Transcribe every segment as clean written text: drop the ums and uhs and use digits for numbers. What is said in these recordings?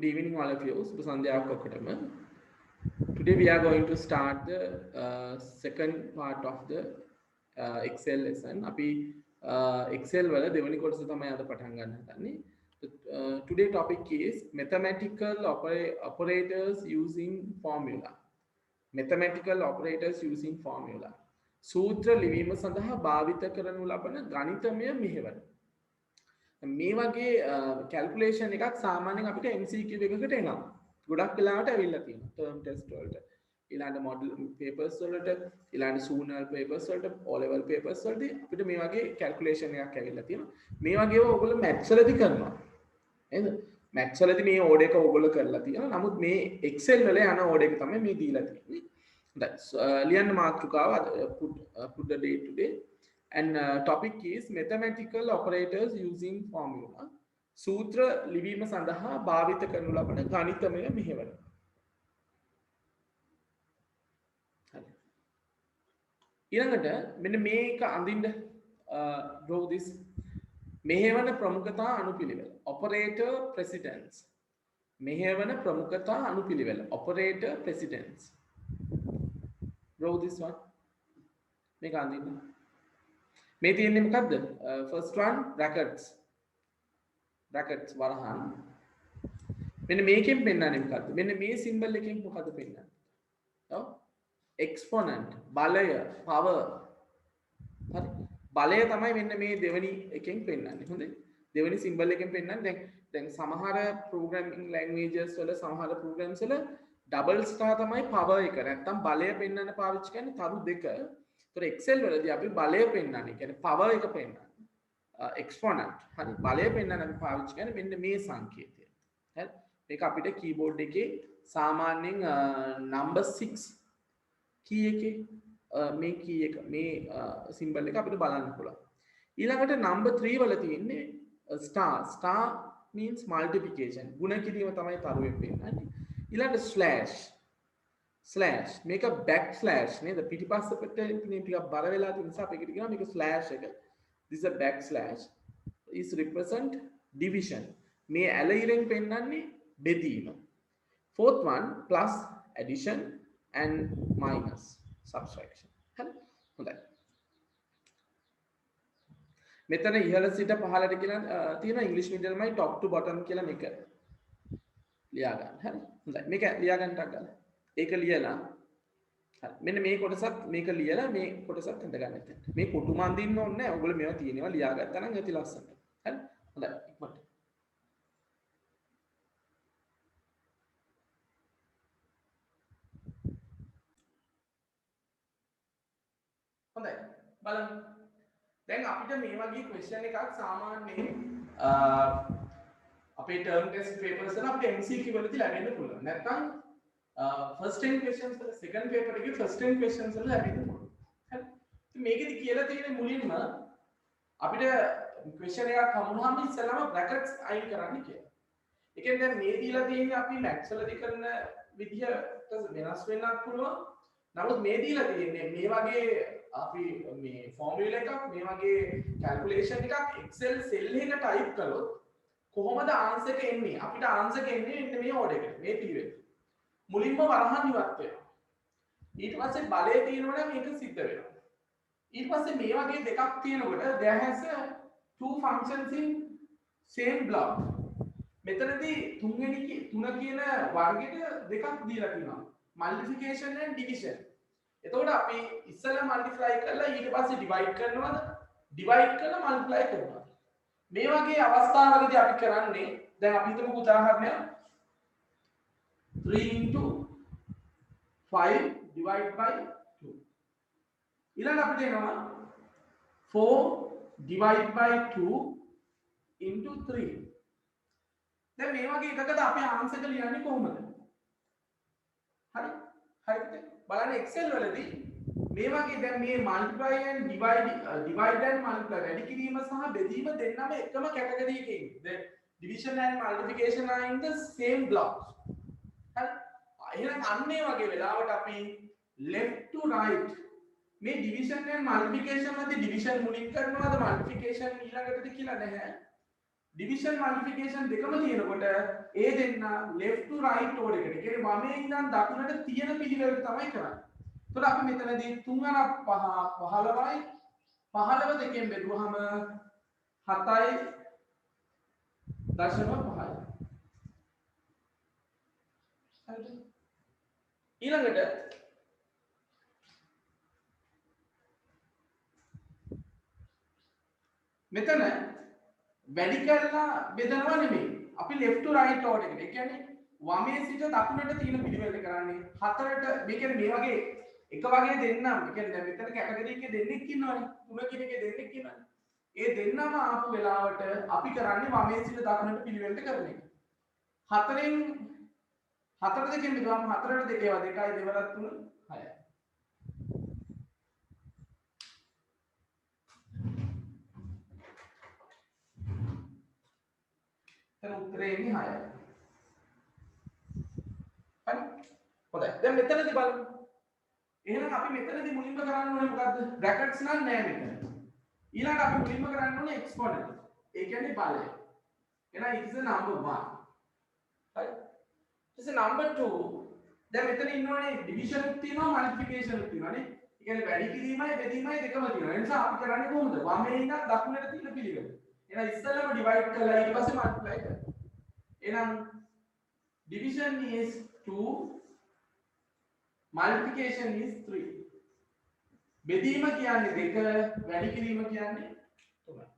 Good evening, all of you. Subha Sandhya Kokkodama. Today we are going to start the second part of the Excel lesson. Api Excel වල දෙවෙනි කොටස තමයි අද පටන් ගන්න හදන්නේ. Today topic is mathematical operators using formula. Mathematical operators using formula. සූත්‍ර ලිවීම සඳහා භාවිත කරනු ලබන ගණිතමය මෙහෙවර. මේ වගේ කැල්කියුලේෂන් එකක් සාමාන්‍යයෙන් අපිට MCQ එකකට එනවා. ගොඩක් වෙලාවට ඇවිල්ලා තියෙනවා. ටර්ම් ටෙස්ට් වලට, ඊළඟ මොඩල් පේපර්ස් වලට, ඊළඟ සූනල් පේපර්ස් වලට, O level පේපර්ස් වලදී අපිට මේ වගේ කැල්කියුලේෂන් එකක් ඇවිල්ලා තියෙනවා. මේ වගේව ඔයගොල්ලෝ මැත්ස් වලදී කරනවා. නේද? මැත්ස් වලදී මේ ඕඩර් එක ඔයගොල්ලෝ කරලා තියෙනවා. නමුත් මේ Excel වල යන ඕඩර් එක තමයි මේ දීලා තියෙන්නේ. ලියන්න මාතෘකාව put the date today. And topic is mathematical operators using formula. සූත්‍ර ලිවීම සඳහා භාවිත කරනු ලබන ගණිතමය මෙහෙවර. හරි. ඊළඟට මෙන්න මේක අඳින්න draw this මෙහෙවන ප්‍රමුඛතා අනුපිළිවෙල. operator precedence. මෙහෙවන ප්‍රමුඛතා අනුපිළිවෙල. operator precedence. draw this one. මේක අඳින්න. මේ තියෙන්නේ මොකද්ද? first one brackets වරහන්. මෙන්න මේකෙන් පෙන්නන්නේ මොකද්ද? මෙන්න මේ සිම්බල් එකෙන් මොකද්ද පෙන්නන්නේ? ඔව් exponent බලය power. හරි. බලය තමයි මෙන්න මේ දෙවෙනි එකෙන් පෙන්නන්නේ. හොඳයි. දෙවෙනි සිම්බල් එකෙන් පෙන්නන්නේ දැන් සමහර programming languages වල සමහර programs වල double star තමයි power එක. නැත්තම් බලය පෙන්නන්න පාවිච්චි කරන්නේ තරු දෙක. तो Excel වලදී අපි බලය පෙන්නන්නේ කියන්නේ power එක පෙන්නන්නේ exponent හරි බලය පෙන්නන්න අපි පාවිච්චි කරන්නේ මෙන්න මේ සංකේතය හරි මේක අපිට keyboard එකේ සාමාන්‍යයෙන් number 6 key එකේ මේ key එක මේ symbol එක අපිට බලන්න පුළුවන් ඊළඟට number 3 වල තියෙන්නේ star means multiplication ගුණ කිරීම තමයි තරුවෙන් පෙන්නන්නේ ඊළඟට slash මේක backslash නේද පිටිපස්ස පිට ටිකක් බර වෙලා තියෙන නිසා අපිට කියනවා මේක slash එක this is a backslash is represent division මේ ඇලයිරෙන් පෙන්නන්නේ බෙදීම fourth one plus addition and minus subtraction හරි හොඳයි මෙතන ඉහළ සිට පහළට කියලා තියෙනවා ඉංග්‍රීසි මීඩියම්මයි top to bottom කියලා මේක ලියා ගන්න හරි හොඳයි මේක ලියා ගන්නට ගන්න ඒක ලියලා හරි මෙන්න මේ කොටසත් මේක ලියලා මේ කොටසත් හඳ ගන්න එතන මේ කොටු මන්දින්න ඕනේ නැහැ ඔයගොල්ලෝ මේවා තියෙනවා ලියා ගත්තා නම් ඇති ලස්සනට හරි හොඳයි ඉක්මනට හොඳයි බලන්න දැන් අපිට මේ වගේ ක්වෙස්චන් එකක් සාමාන්‍යයෙන් අපේ ටර්ම් ටෙස්ට් පේපර්ස් වල අපිට MCQ වලදී ලැබෙන්න පුළුවන් නැත්නම් first 10 questions වල second paper එකේ first 10 questions වල ලැබෙන්න පුළුවන්. හරි. ඉතින් මේකෙදි කියලා තියෙන්නේ මුලින්ම අපිට question එකක් හමුනහම ඉස්සෙල්ලාම brackets අයින් කරන්න කියලා. ඒ කියන්නේ දැන් මේ දීලා තියෙන්නේ අපි maths වලදී කරන විදිහට වෙනස් වෙන්නත් පුළුවන්. නමුත් මේ දීලා තියෙන්නේ මේ වගේ අපි මේ formula එකක් මේ වගේ calculation එකක් Excel cell එකක type කළොත් කොහොමද answer එක එන්නේ? අපිට answer එක එන්නේ මේ order එකට. මේ period. මුලින්ම වරහන් ඉවත් වෙනවා. ඊට පස්සේ බලය තියෙනවා නම් මේක සිද්ධ වෙනවා. ඊට පස්සේ මේ වගේ දෙකක් තියෙනකොට there has two functions in same block. මෙතනදී තුන කියන වර්ගෙට දෙකක් දීලා තියෙනවා. multiplication and division. එතකොට අපි ඉස්සෙල්ලා multiply කරලා ඊට පස්සේ divide කරනවද? divide කරලා multiply කරනවා. මේ වගේ අවස්ථාවලදී අපි කරන්නේ දැන් අපි හිතමු උදාහරණයක් 3 into 5 divided by 2. ඊළඟ අපිට එනවා 4 divided by 2 into 3. දැන් මේ වගේ එකකට අපි ආන්සර් එක ලියන්නේ කොහොමද? හරි. හරිද? බලන්න Excel වලදී මේ වගේ දැන් මේ multiply and divide and multiply වැඩි කිරීම සහ බෙදීම දෙන්නම එකම කැටගරි එකේ ඉන්නේ. The division and multiplication are in the same blocks. එහෙනම් අන්නේ වගේ වෙලාවට අපි left to right මේ division and multiplication වලදී division මුලින් කරනවද multiplication ඊළඟටද කියලා නැහැ division multiplication දෙකම තියෙනකොට ඒ දෙන්න left to right order එකට. ඒ කියන්නේ වමේ ඉඳන් දකුණට තියෙන පිළිවෙලට තමයි කරන්නේ. එතකොට අපි මෙතනදී 3 5 15යි 15 දෙකෙන් බෙදුවහම 7යි 0.5යි. හරිද? ඊළඟට මෙතන වැඩි කරලා බෙදනවා නෙමෙයි. අපි left to right order එකට. ඒ කියන්නේ වමේ සිට දකුණට තියෙන පිළිවෙලට කරන්නේ. හතරට මේ කියන්නේ මේ වගේ එක වගේ දෙන්නම්. ඒ කියන්නේ දැන් මෙතන කැටගරි එකේ දෙන්නෙක් ඉන්නවනේ. තුනකින් එකේ දෙන්නෙක් ඉන්නවනේ. ඒ දෙන්නම ආපු වෙලාවට අපි කරන්නේ වමේ සිට දකුණට පිළිවෙලට කරන එක. හතරෙන් හතර දෙකෙන් බෙදුවම හතරට දෙකේවා 2යි දෙවරක් 3 6යි. දැන් උත්තරේ එන්නේ 6යි. හරි? හොඳයි. දැන් මෙතනදී බලමු. එහෙනම් අපි මෙතනදී මුලින්ම කරන්න ඕනේ මොකද්ද? බ්‍රැකට්ස් නම් නෑ මෙතන. ඊළඟට අපි මුලින්ම කරන්න ඕනේ එක්ස්පොනන්ට්. ඒ කියන්නේ බලය. එහෙනම් it is a number 1. හරි? it is a number 2. දැන් මෙතන ඉන්නෝනේ ඩිවිෂන් එකක් තියෙනවා මල්ටිප්ලිකේෂන් එකක් තියෙනවානේ. ඒ කියන්නේ වැඩි කිරීමයි බෙදීමයි දෙකම තියෙනවා. ඒ නිසා අපි කරන්නේ කොහොමද? වමේ ඉඳන් දකුණට තියෙන පිළිවෙල. එහෙනම් ඉස්සෙල්ලාම ඩිවයිඩ් කරලා ඊට පස්සේ මල්ටිප්ලයි කරනවා. එහෙනම් division is 2, multiplication is 3. බෙදීම කියන්නේ 2, වැඩි කිරීම කියන්නේ 3.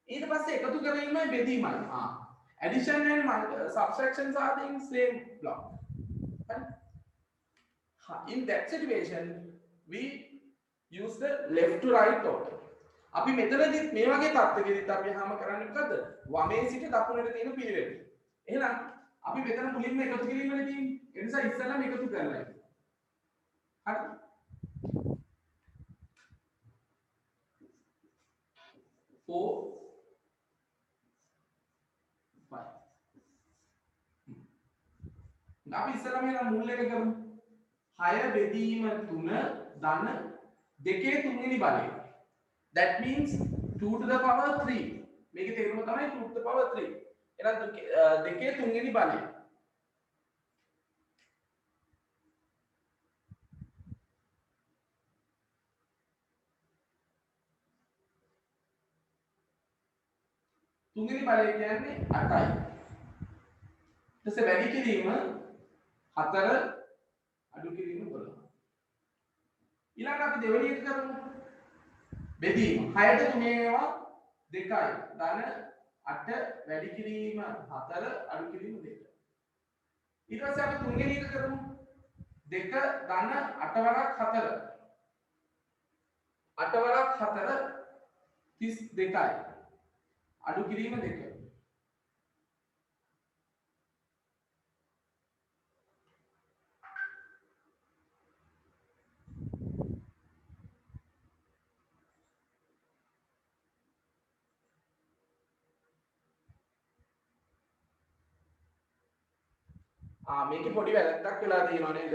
ඊට පස්සේ එකතු කිරීමයි බෙදීමයි. Addition and subtractions are the same block. In that situation we use the left to right order. අපි මෙතනදී මේ වගේ තත්ත්වයකදීත් අපි හැම කරන්නේ මොකද්ද? වමේ සිට දකුණට තියෙන පිළිවෙල. එහෙනම් අපි මෙතන මුලින්ම එකතු කිරීමනේ තියෙන්නේ. ඒ නිසා ඉස්සෙල්ලාම එකතු කරලා ඉන්න. හරි? 4 5. අපි ඉස්සෙල්ලාම එන මුල් එක කරමු. 6 බෙදීම 3 ධන 2 තුන්වෙනි බලය. That means 2 to the power 3. මේකේ තේරුම තමයි 2 to the power 3. එහෙනම් 2 තුන්වෙනි බලය. තුන්වෙනි බලය කියන්නේ 8යි. ඊට පස්සේ වැඩි කිරීම 4 අඩු කිරීම 12. ඊළඟට අපි දෙවෙනි එක කරමු. බෙදීම 6ට 3 ඒවා 2යි. ධන 8 වැඩි කිරීම 4 අඩු කිරීම 2. ඊට පස්සේ අපි තුන්වෙනි එක කරමු. 2 ධන 8 වරක් 4. 8 වරක් 4 32යි. අඩු කිරීම 2. මේකේ පොඩි වැරද්දක් වෙලා තියෙනවා නේද?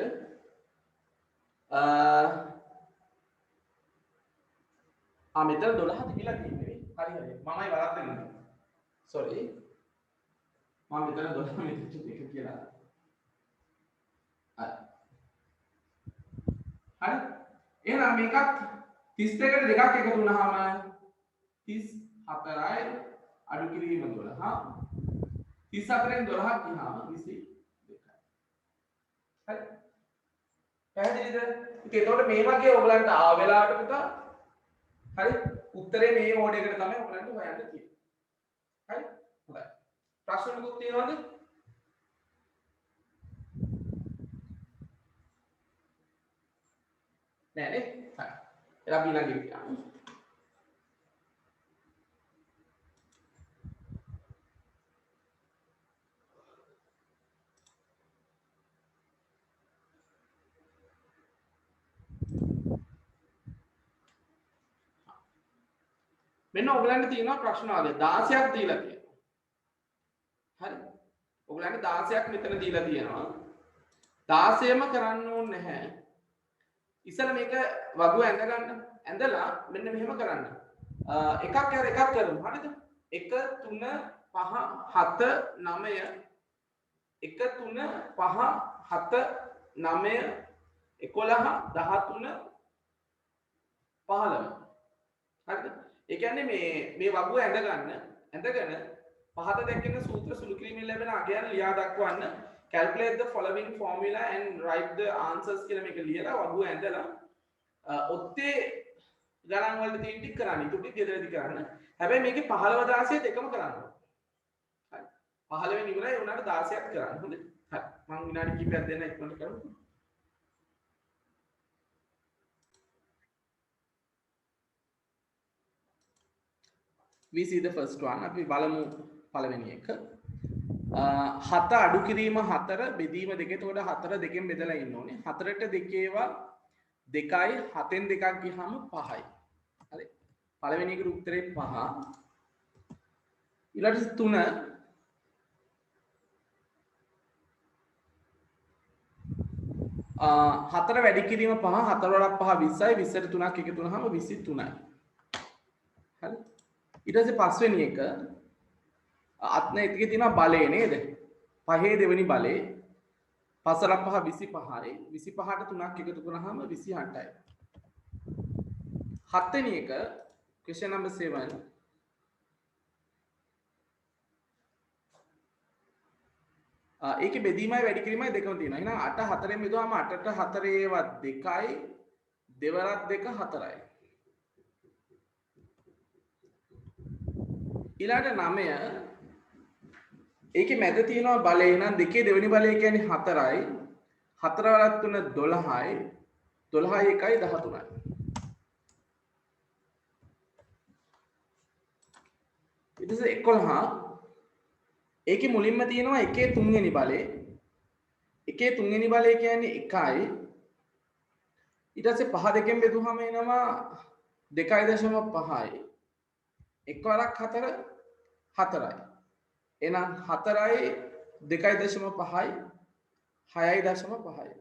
මෙතන 12 තිබිලා තියෙන්නේ. හරි හරි. මමයි වරද්දගෙන ඉන්නේ. sorry. මම මෙතන 12 මෙතන 2 කියලා. හරි. හරි. එහෙනම් මේකත් 32කට දෙකක් එකතු වුණාම 34යි අඩු කිරීම 12. 34න් 12ක් ගියාම 22. හරි. පැහැදිලිද? ඉතින් එතකොට මේ වගේ ඔයගලන්ට වෙලාවට පුතා හරි උත්තරේ මේ ඕඩර් එකට තමයි ඔයගලන්ට හොයන්න තියෙන්නේ. හරි? හොඳයි. ප්‍රශ්න මොකක්ද තියෙනවද? නෑ නේ? හරි. එලා ඊළඟ එක යන්න. මෙන්න ඔයගලන්ට තියෙනවා ප්‍රශ්න ආලය 16ක් දීලා තියෙනවා. හරි. ඔයගලන්ට 16ක් මෙතන දීලා තියෙනවා. 16ම කරන්න ඕනේ නැහැ. ඉස්සෙල්ලා මේක වගුව ඇඳ ගන්න. ඇඳලා මෙන්න මෙහෙම කරන්න. එකක් කර එකක් කරමු. හරිද? 1 3 5 7 9 1 3 5 7 9 11 13 15 හරිද? ඒ කියන්නේ මේ වගුව ඇඳගෙන පහත දැක්කෙන සූත්‍ර සුළු කිරීමෙන් ලැබෙන අගයන් ලියා දක්වන්න calculate the following formula and write the answers කියලා මේක ලියලා වගුව ඇඳලා ඔත්තේ ගණන් වලට තියෙන ටික කරන්න. ඊට ටික ගෙදරදී කරන්න. හැබැයි මේකේ 15 16 දෙකම කරන්න. හරි. 15 වෙනි ඉවරයි උනාට 16ක් කරන්න. හොඳයි. හරි. මම විනාඩි කිහිපයක් දෙන්න ඉක්මනට කරමු. We see the first one. අපි බලමු පළවෙනි එක. 7 අඩු කිරීම 4 බෙදීම 2. එතකොට 4 දෙකෙන් බෙදලා ඉන්න ඕනේ. 4ට දෙකේවා 2යි 7න් දෙකක් ගියහම 5යි. හරි. පළවෙනි එකට උත්තරේ 5. ඊළඟට 3 4 වැඩි කිරීම 5 4 වඩා 5 20යි 20ට 3ක් එකතු වුනහම 23යි. හරි. ඊට පස්සේ පස්වෙනි එක අත්න එකේ තියෙනවා බලය නේද? 5 දෙවෙනි බලය 5 5 25යි 25ට 3ක් එකතු කරාම 28යි. 7 වෙනි එක question number 7 ඒකේ බෙදීමයි වැඩි කිරීමයි දෙකම තියෙනවා. එහෙනම් 8 4ෙන් බෙදුවාම 8ට 4 ඒවා 2යි දෙවරක් 2 4යි. ඊළඟට 9 ඒකේ මැද තියෙනවා බලය. එහෙනම් දෙකේ දෙවෙනි බලය කියන්නේ 4යි 4 වරක් 3 12යි 12යි 1යි 13යි. ඊට පස්සේ 11 ඒකේ මුලින්ම තියෙනවා 1 3 වෙනි බලය. 1 3 වෙනි බලය කියන්නේ 1යි. ඊට පස්සේ 5 දෙකෙන් බෙදුවහම එනවා 2.5යි. 1 වරක් 4 4යි. එහෙනම් 4යි 2.5යි 6.5යි.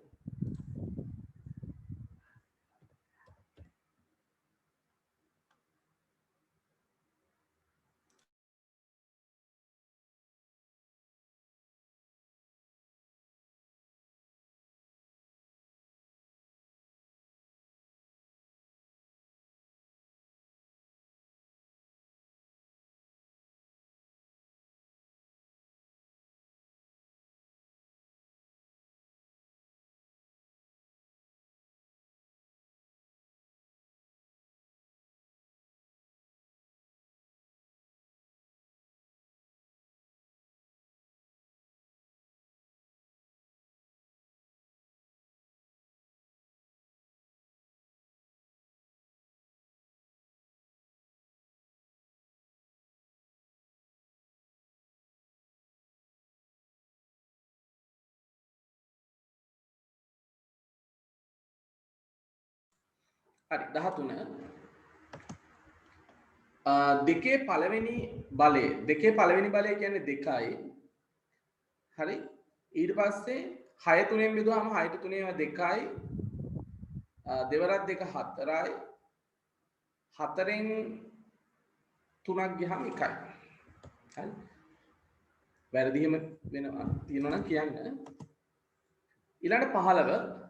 හරි 13 දෙකේ පළවෙනි බලය දෙකේ පළවෙනි බලය කියන්නේ 2යි. හරි. ඊට පස්සේ 6 3ෙන් බෙදුවාම 6ට 3 ඒවා 2යි. දෙවරක් 2 4යි. 4ෙන් 3ක් ගියහම 1යි. හරි. වැරදි එහෙම වෙනවා තියෙනවා නම් කියන්න. ඊළඟට 15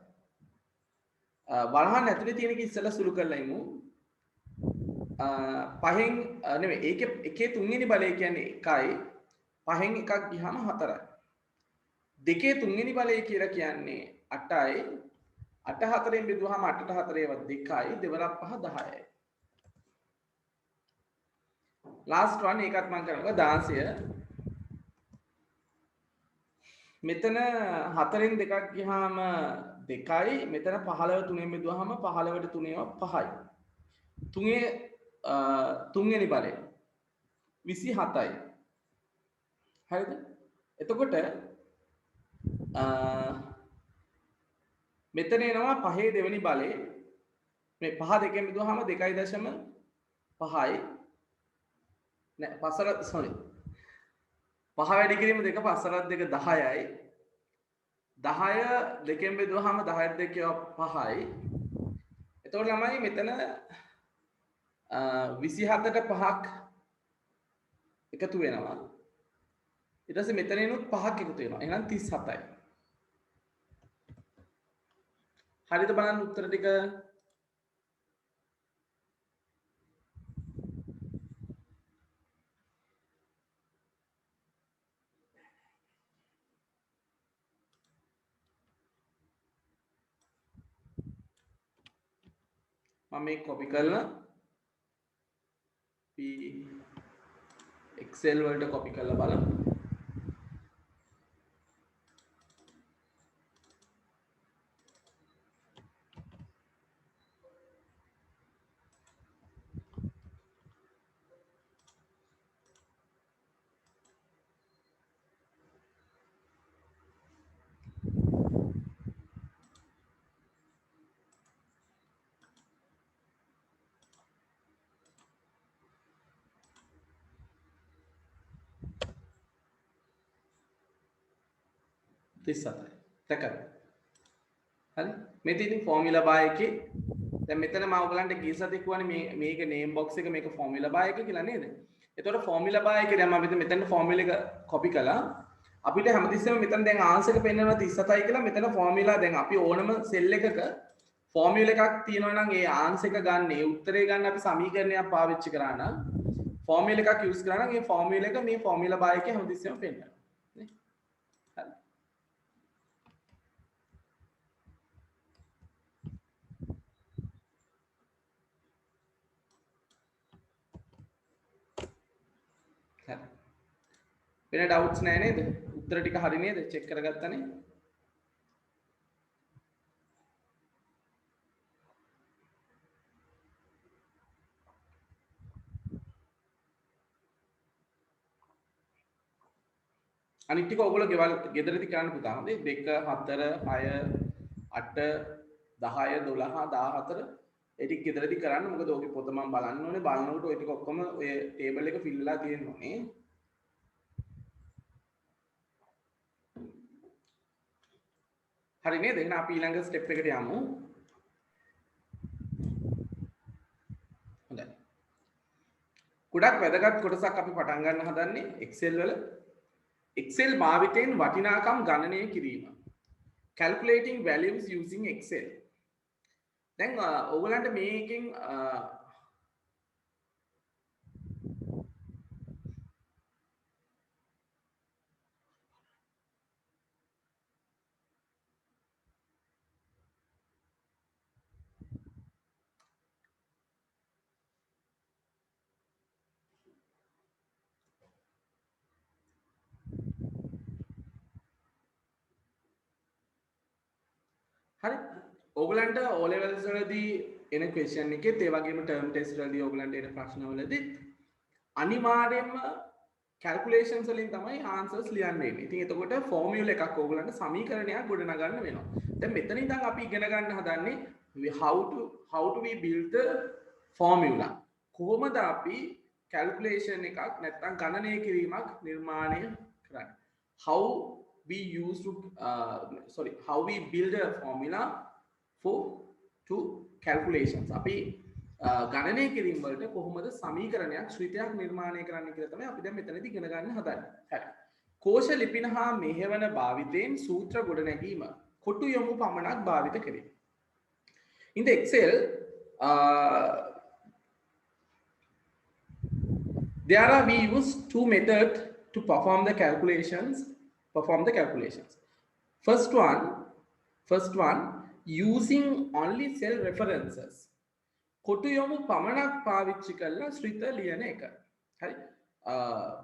වරහන් ඇතුලේ තියෙන එක ඉස්සෙල්ලා සුළු කරලා ඉමු. 5න් නෙමෙයි ඒකේ එකේ 3 වෙනි බලය කියන්නේ 1යි. 5න් එකක් ගියහම 4යි. දෙකේ 3 වෙනි බලය කියලා කියන්නේ 8යි. 8 4ෙන් බෙදුවාම 8ට 4 ඒවා 2යි. දෙවරක් 5 10යි. last one ඒකත් මම කරනවා 16. මෙතන 4න් දෙකක් ගියාම 2යි. මෙතන 15 3ෙන් බෙදුවාම 15ට 3 ඒවා 5යි. 3ේ 3 වෙනි බලය 27යි. හරිද? එතකොට මෙතන එනවා 5 දෙවෙනි බලය. මේ 5 දෙකෙන් බෙදුවාම 2.5යි. නෑ පසර sorry. 5 වැඩි කිරීම 2 පසරක් 2 10යි. 10 දෙකෙන් බෙදුවාම 10ට 2 5යි. එතකොට ළමයි මෙතන 27ට 5ක් එකතු වෙනවා. ඊට පස්සේ මෙතන එනොත් 5ක් එකතු වෙනවා. එහෙනම් 37යි. හරිද බලන්න උත්තර ටික? මම මේක කොපි කරලා අපි Excel වලට කොපි කරලා බලමු. දැකගන්න. හරි. මේ තියෙන ෆෝමියුලා බාර් එකේ දැන් මෙතන මම ඔයගලන්ට ගියසත් එක්කවනේ මේක නේම් බොක්ස් එක මේක ෆෝමියුලා බාර් එක කියලා නේද? එතකොට ෆෝමියුලා බාර් එකේ දැන් මම මෙතන ෆෝමියුලා එක කොපි කළා. අපිට හැමතිස්සෙම මෙතන දැන් ආන්සර් එක පෙන්නනවා 37යි කියලා. මෙතන ෆෝමියුලා දැන් අපි ඕනම සෙල් එකක ෆෝමියුලා එකක් තියෙනවා නම් ඒ ආන්සර් එක ගන්න, ඒ උත්තරේ ගන්න අපි සමීකරණයක් පාවිච්චි කරා නම් ෆෝමියුලා එකක් යූස් කරා නම් ඒ ෆෝමියුලා එක මේ ෆෝමියුලා බාර් එකේ හැමතිස්සෙම පෙන්නනවා. නේ? හරි. වෙන ඩවුට්ස් නැහැ නේද? උත්තර ටික හරි නේද? චෙක් කරගත්තනේ. අනිත් ටික ඔයගොල්ලෝ ගෙදරදී කරන්න පුතා. හොඳේ 2 4 6 8 10 12 14 ඒ ටික ගෙදරදී කරන්න. මොකද ඔගේ පොත මම බලන්න ඕනේ. බලනකොට ඔය ටික ඔක්කොම ඔය ටේබල් එක ෆිල් වෙලා තියෙන්න ඕනේ. හරි නේද? එහෙනම් අපි ඊළඟ ස්ටෙප් එකට යමු. හොඳයි. ගොඩක් වැදගත් කොටසක් අපි පටන් ගන්න හදන්නේ Excel වල. Excel භාවිතයෙන් වටිනාකම් ගණනය කිරීම. Calculating values using Excel. දැන් ඔයගලන්ට මේකෙන් හරි ඕගලන්ට O levels වලදී එන question එකෙත් ඒ වගේම term test වලදී ඕගලන්ට එන ප්‍රශ්න වලදී අනිවාර්යයෙන්ම calculations වලින් තමයි answers ලියන්න එන්නේ. ඉතින් එතකොට formula එකක් ඕගලන්ට සමීකරණයක් ගොඩනගන්න වෙනවා. දැන් මෙතන ඉඳන් අපි ඉගෙන ගන්න හදන්නේ how to we build the formula. කොහොමද අපි calculation එකක් නැත්නම් ගණනය කිරීමක් නිර්මාණය කරන්නේ. How we use to how we build a formula for two calculations. අපි ගණනය කිරීම වලට කොහොමද සමීකරණයක් ශ්‍රිතයක් නිර්මාණය කරන්න කියලා තමයි අපි දැන් මෙතනදී ඉගෙන ගන්න හදන්නේ. හරි. කෝෂ ලිපින හා මෙහෙවන භාවිතයෙන් සූත්‍ර ගොඩනැගීම කොටු යොමු පමණක් භාවිත කරේ. In the Excel we use two methods to perform the calculations. First one using only cell references. කොටු යොමු පමණක් පාවිච්චි කරලා ශ්‍රිත ලියන එක. හරි.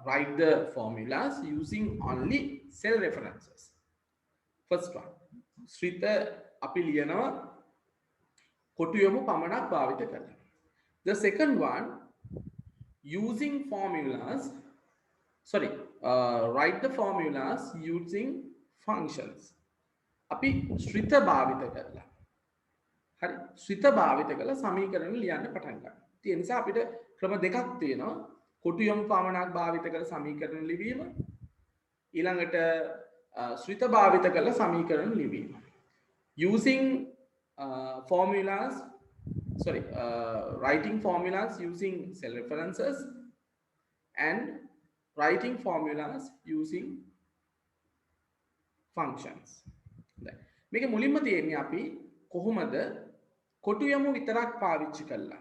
Write the formulas using only cell references. First one. ශ්‍රිත අපි ලියනවා කොටු යොමු පමණක් භාවිත කරලා. The second one using formulas write the formulas using functions. අපි ශ්‍රිත භාවිත කරලා. හරි. ශ්‍රිත භාවිත කරලා සමීකරණ ලියන්න පටන් ගන්නවා. ඒ නිසා අපිට ක්‍රම දෙකක් තියෙනවා. කොටු යොමු පමණක් භාවිත කරලා සමීකරණ ලිවීම. ඊළඟට ශ්‍රිත භාවිත කරලා සමීකරණ ලිවීම. Using writing formulas using cell references and writing formulas using functions. මේක මුලින්ම තියෙන්නේ අපි කොහොමද කොටු යමු විතරක් පාවිච්චි කරලා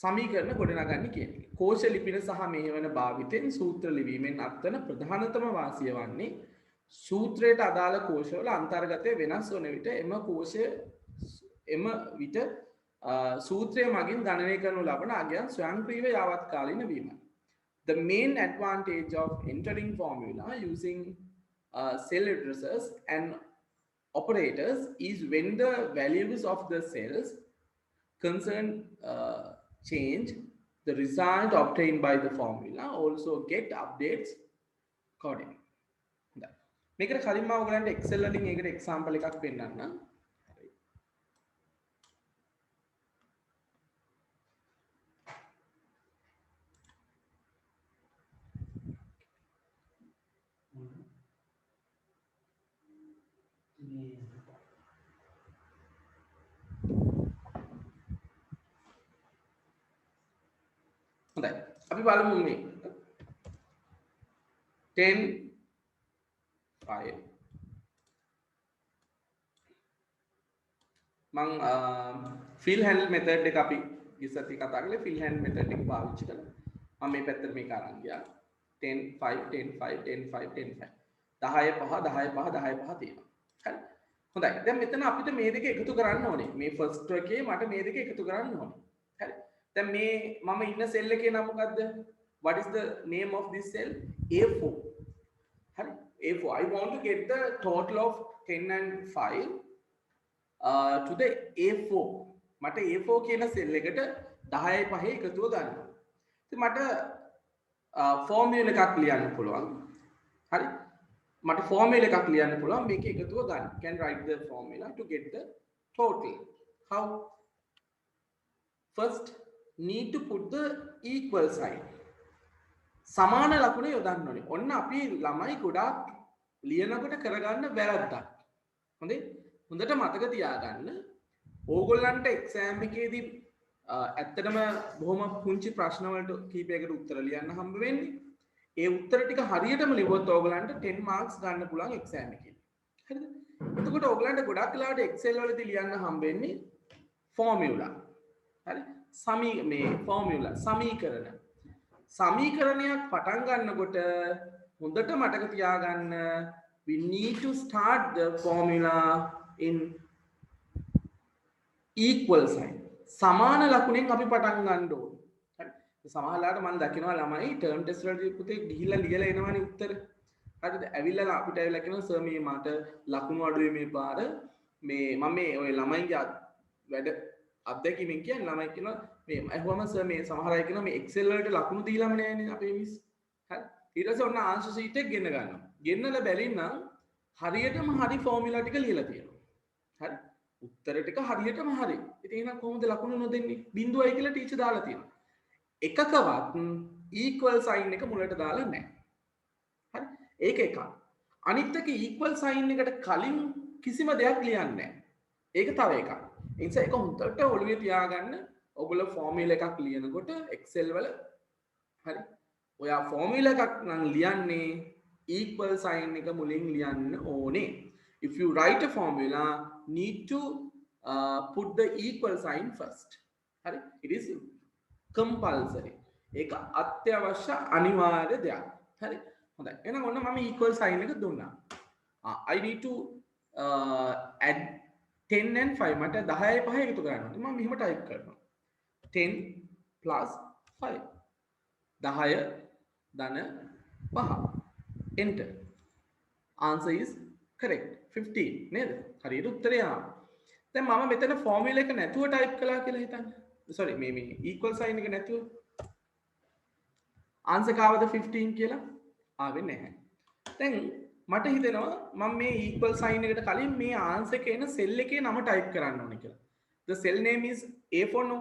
සමීකරණ ගොඩනගන්නේ කියන එක. කෝෂ ලිපින සහ මෙහෙවන භාවිතෙන් සූත්‍ර ලිවීමෙන් අත්වන ප්‍රධානතම වාසිය වන්නේ සූත්‍රයට අදාළ කෝෂවල අන්තර්ගතය වෙනස් වන විට එම කෝෂය එම විට සූත්‍රය මගින් ගණනය කරනු ලබන අගයන් ස්වයංක්‍රීයව යාවත්කාලින වීමයි. The main advantage of entering formula using cell addresses and operators is when the values of the cells concerned change, the result obtained by the formula also get updates accordingly. මේකට කලින් මම ඔයගලන්ට Excel වලින් ඒකට example එකක් පෙන්නන්නම්. හොඳයි. අපි බලමු මේ 10 5 මම fill handle method එක අපි ඉස්සත් කතා කරලා fill handle method එක පාවිච්චි කළා. මම මේ පැත්තට මේක අරන් ගියා. 10 5 10 5 10 5 10 5 10 5 10 5 10 5 තියෙනවා. හරි. හොඳයි. දැන් මෙතන අපිට මේ දෙක එකතු කරන්න ඕනේ. මේ first එකේ මට මේ දෙක එකතු කරන්න ඕනේ. හරි. දැන් මේ මම ඉන්න සෙල් එකේ නම මොකද්ද? What is the name of this cell? A4. හරි. A4. I want to get the total of 10 and 5 to the A4. මට A4 කියන සෙල් එකට 10යි 5යි එකතුව ගන්න. ඉතින් මට ෆෝමියුලා එකක් ලියන්න පුළුවන්. හරි. මට ෆෝමියුලා එකක් ලියන්න පුළුවන් මේක එකතුව ගන්න. Can write the formula to get the total. How? First need to put the equal sign. සමාන ලකුණ යොදන්න ඕනේ. ඔන්න අපි ළමයි ගොඩාක් ලියනකොට කරගන්න වැරද්දක්. හොඳේ? හොඳට මතක තියාගන්න. ඕගොල්ලන්ට එක්සෑම් එකේදී ඇත්තටම බොහොම පුංචි ප්‍රශ්න වලට කීපයකට උත්තර ලියන්න හම්බ වෙන්නේ. ඒ උත්තර ටික හරියටම ලිව්වොත් ඕගොල්ලන්ට 10 මාක්ස් ගන්න පුළුවන් එක්සෑම් එකේ. හරිද? එතකොට ඕගොල්ලන්ට ගොඩක් වෙලාවට Excel වලදී ලියන්න හම්බ වෙන්නේ ෆෝමියුලා. හරි? මේ ෆෝමියුලා සමීකරණ. සමීකරණයක් පටන් ගන්නකොට හොඳට මතක තියාගන්න we need to start the formula in equal sign. සමාන ලකුණෙන් අපි පටන් ගන්න ඕනේ. හරි. සමහරවිට මම දකිනවා ළමයි ටර්ම් ටෙස්ට් වලදී පුතේ ගිහිල්ලා ලියලා එනවනේ උත්තර. හරිද? ඇවිල්ලා අපිට ඇවිල්ලා කියනවා සර් මේ මට ලකුණු අඩුවේ මේ පාර මේ මම මේ ඔය ළමයිගේ වැඩ අත්දැකීමෙන් කියන්නේ ළමයි කියනවා මේ අහුවම සර් මේ සමහර අය කියනවා මේ Excel වලට ලකුණු දීලාම නෑනේ අපේ මිස්. හරි. ඊට පස්සේ ඔන්න ආන්සර් ෂීට් එක ගෙන්න ගන්නවා. ගෙන්නලා බැලින්නම් හරියටම හරි ෆෝමියුලා ටික ලියලා තියෙනවා. හරි. උත්තර ටික හරියටම හරි. ඉතින් එහෙනම් කොහොමද ලකුණු නොදෙන්නේ? බිඳුවයි කියලා ටීචර් දාලා තියෙනවා. එකකවත් equal sign එක මුලට දාලා නැහැ. හරි. ඒක එකක්. අනිත් එක equal sign එකට කලින් කිසිම දෙයක් ලියන්නේ නැහැ. ඒක තව එකක්. ඒ නිසා ඒක හොඳට ඔළුවේ තියාගන්න. ඔයගොල්ලෝ ෆෝමියුලා එකක් ලියනකොට Excel වල හරි. ඔයා ෆෝමියුලා එකක් නම් ලියන්නේ equal sign එක මුලින් ලියන්න ඕනේ. If you write a formula, need to put the equal sign first. Hari? It is compulsory. ඒක අත්‍යවශ්‍ය අනිවාර්ය දෙයක්. හරි? හොඳයි. එහෙනම් ඔන්න මම equal sign එක දුන්නා. I need to add 10 and 5. මට 10යි 5යි එකතු කරන්න ඕනේ. මම මෙහෙම type කරනවා. 10 plus 5. 10 ධන 5. Enter. Answer is correct. 15 නේද? හරියට උත්තරය ආවා. දැන් මම මෙතන ෆෝමියුලා එක නැතුව ටයිප් කළා කියලා හිතන්න. sorry මේ equal sign එක නැතුව. answer කාවද 15 කියලා? ආවෙ නැහැ. දැන් මට හිතෙනවා මම මේ equal sign එකට කලින් මේ answer එක එන cell එකේ නම ටයිප් කරන්න ඕනේ කියලා. The cell name is A4 no.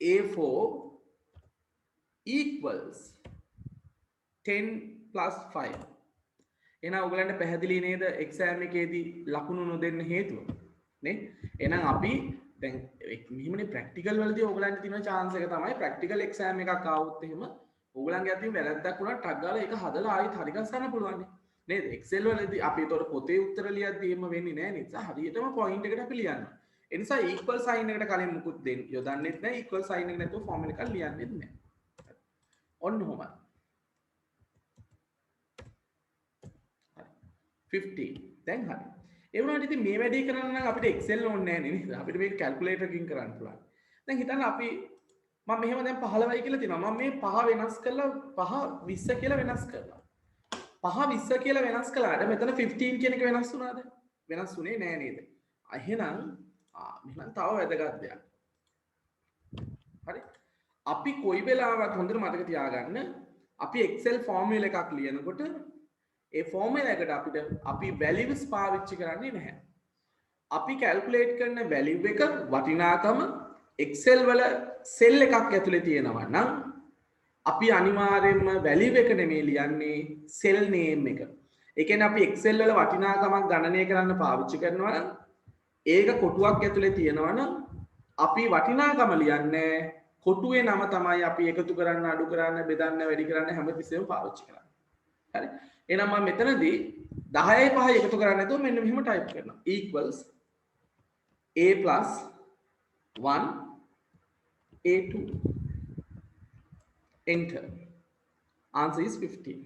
A4 equals 10 plus 5. එහෙනම් ඔයගලන්ට පැහැදිලි නේද එක්සෑම් එකේදී ලකුණු නොදෙන්න හේතුව නේ? එහෙනම් අපි දැන් මෙහිමනේ ප්‍රැක්ටිකල් වලදී ඔයගලන්ට තියෙන chance එක තමයි ප්‍රැක්ටිකල් එක්සෑම් එකක් ආවොත් එහෙම ඕගලන්ගේ අතින් වැරද්දක් වුණා ටක් ගාලා ඒක හදලා ආයෙත් හරි ගස්සන්න පුළුවන් නේද? Excel වලදී අපි ඒතකොට පොතේ උත්තර ලියද්දී එහෙම වෙන්නේ නැහැ නේද? හරියටම පොයින්ට් එකට අපි ලියනවා. ඒ නිසා equal sign එකට කලින් මුකුත් දෙන්න යොදන්නෙත් නැහැ. equal sign එක නැතුව ෆෝමියුලා එකක් ලියන්නෙත් නැහැ. ඔන්න ඔහොමයි. 50 දැන් හරි. ඒ වුණාට ඉතින් මේ වැඩේ කරන්න නම් අපිට Excel ඕනේ නැහැ නේද? අපිට මේක calculator එකකින් කරන්න පුළුවන්. දැන් හිතන්න අපි මම මෙහෙම දැන් 15යි කියලා තියෙනවා. මම මේ 5 වෙනස් කරලා 5 20 කියලා වෙනස් කරනවා. 5 20 කියලා වෙනස් කළාට මෙතන 15 කියන එක වෙනස් වුණාද? වෙනස් වුණේ නෑ නේද? එහෙනම් මෙහෙනම් තව වැදගත් දෙයක්. හරි. අපි කොයි වෙලාවවත් හොඳට මතක තියාගන්න අපි Excel ෆෝමියුලා එකක් ලියනකොට ඒ ෆෝමියුලා එකට අපිට අපි values පාවිච්චි කරන්නේ නැහැ. අපි calculate කරන value එක වටිනාකම Excel වල cell එකක් ඇතුලේ තියෙනවා නම් අපි අනිවාර්යයෙන්ම value එක නෙමෙයි ලියන්නේ cell name එක. ඒ කියන්නේ අපි Excel වල වටිනාකමක් ගණනය කරන්න පාවිච්චි කරනවා නම් ඒක කොටුවක් ඇතුලේ තියෙනවා නම් අපි වටිනාකම ලියන්නේ කොටුවේ නම තමයි අපි එකතු කරන්න අඩු කරන්න බෙදන්න වැඩි කරන්න හැමතිස්සෙම පාවිච්චි කරන්නේ. හරි. එහෙනම් මම මෙතනදී 10යි 5යි එකතු කරන්න නැතුව මෙන්න මෙහෙම ටයිප් කරනවා. equals a plus 1 a2 enter. Answer is 15.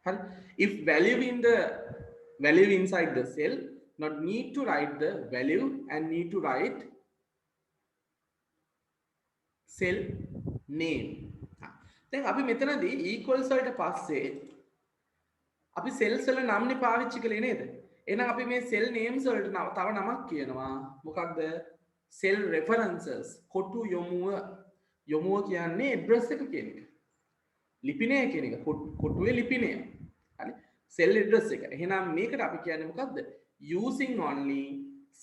And if value inside the cell, not need to write the value and need to write cell name. දැන් අපි මෙතනදී equals වලට පස්සේ අපි cells වල නම් නේ පාවිච්චි කළේ නේද? එහෙනම් අපි මේ cell names වලට තව නමක් කියනවා. මොකක්ද? cell references. කොටු යොමුව කියන්නේ address එක කියන එක. ලිපිනය කියන එක. කොටුවේ ලිපිනය. හරි. cell address එක. එහෙනම් මේකට අපි කියන්නේ මොකක්ද? using only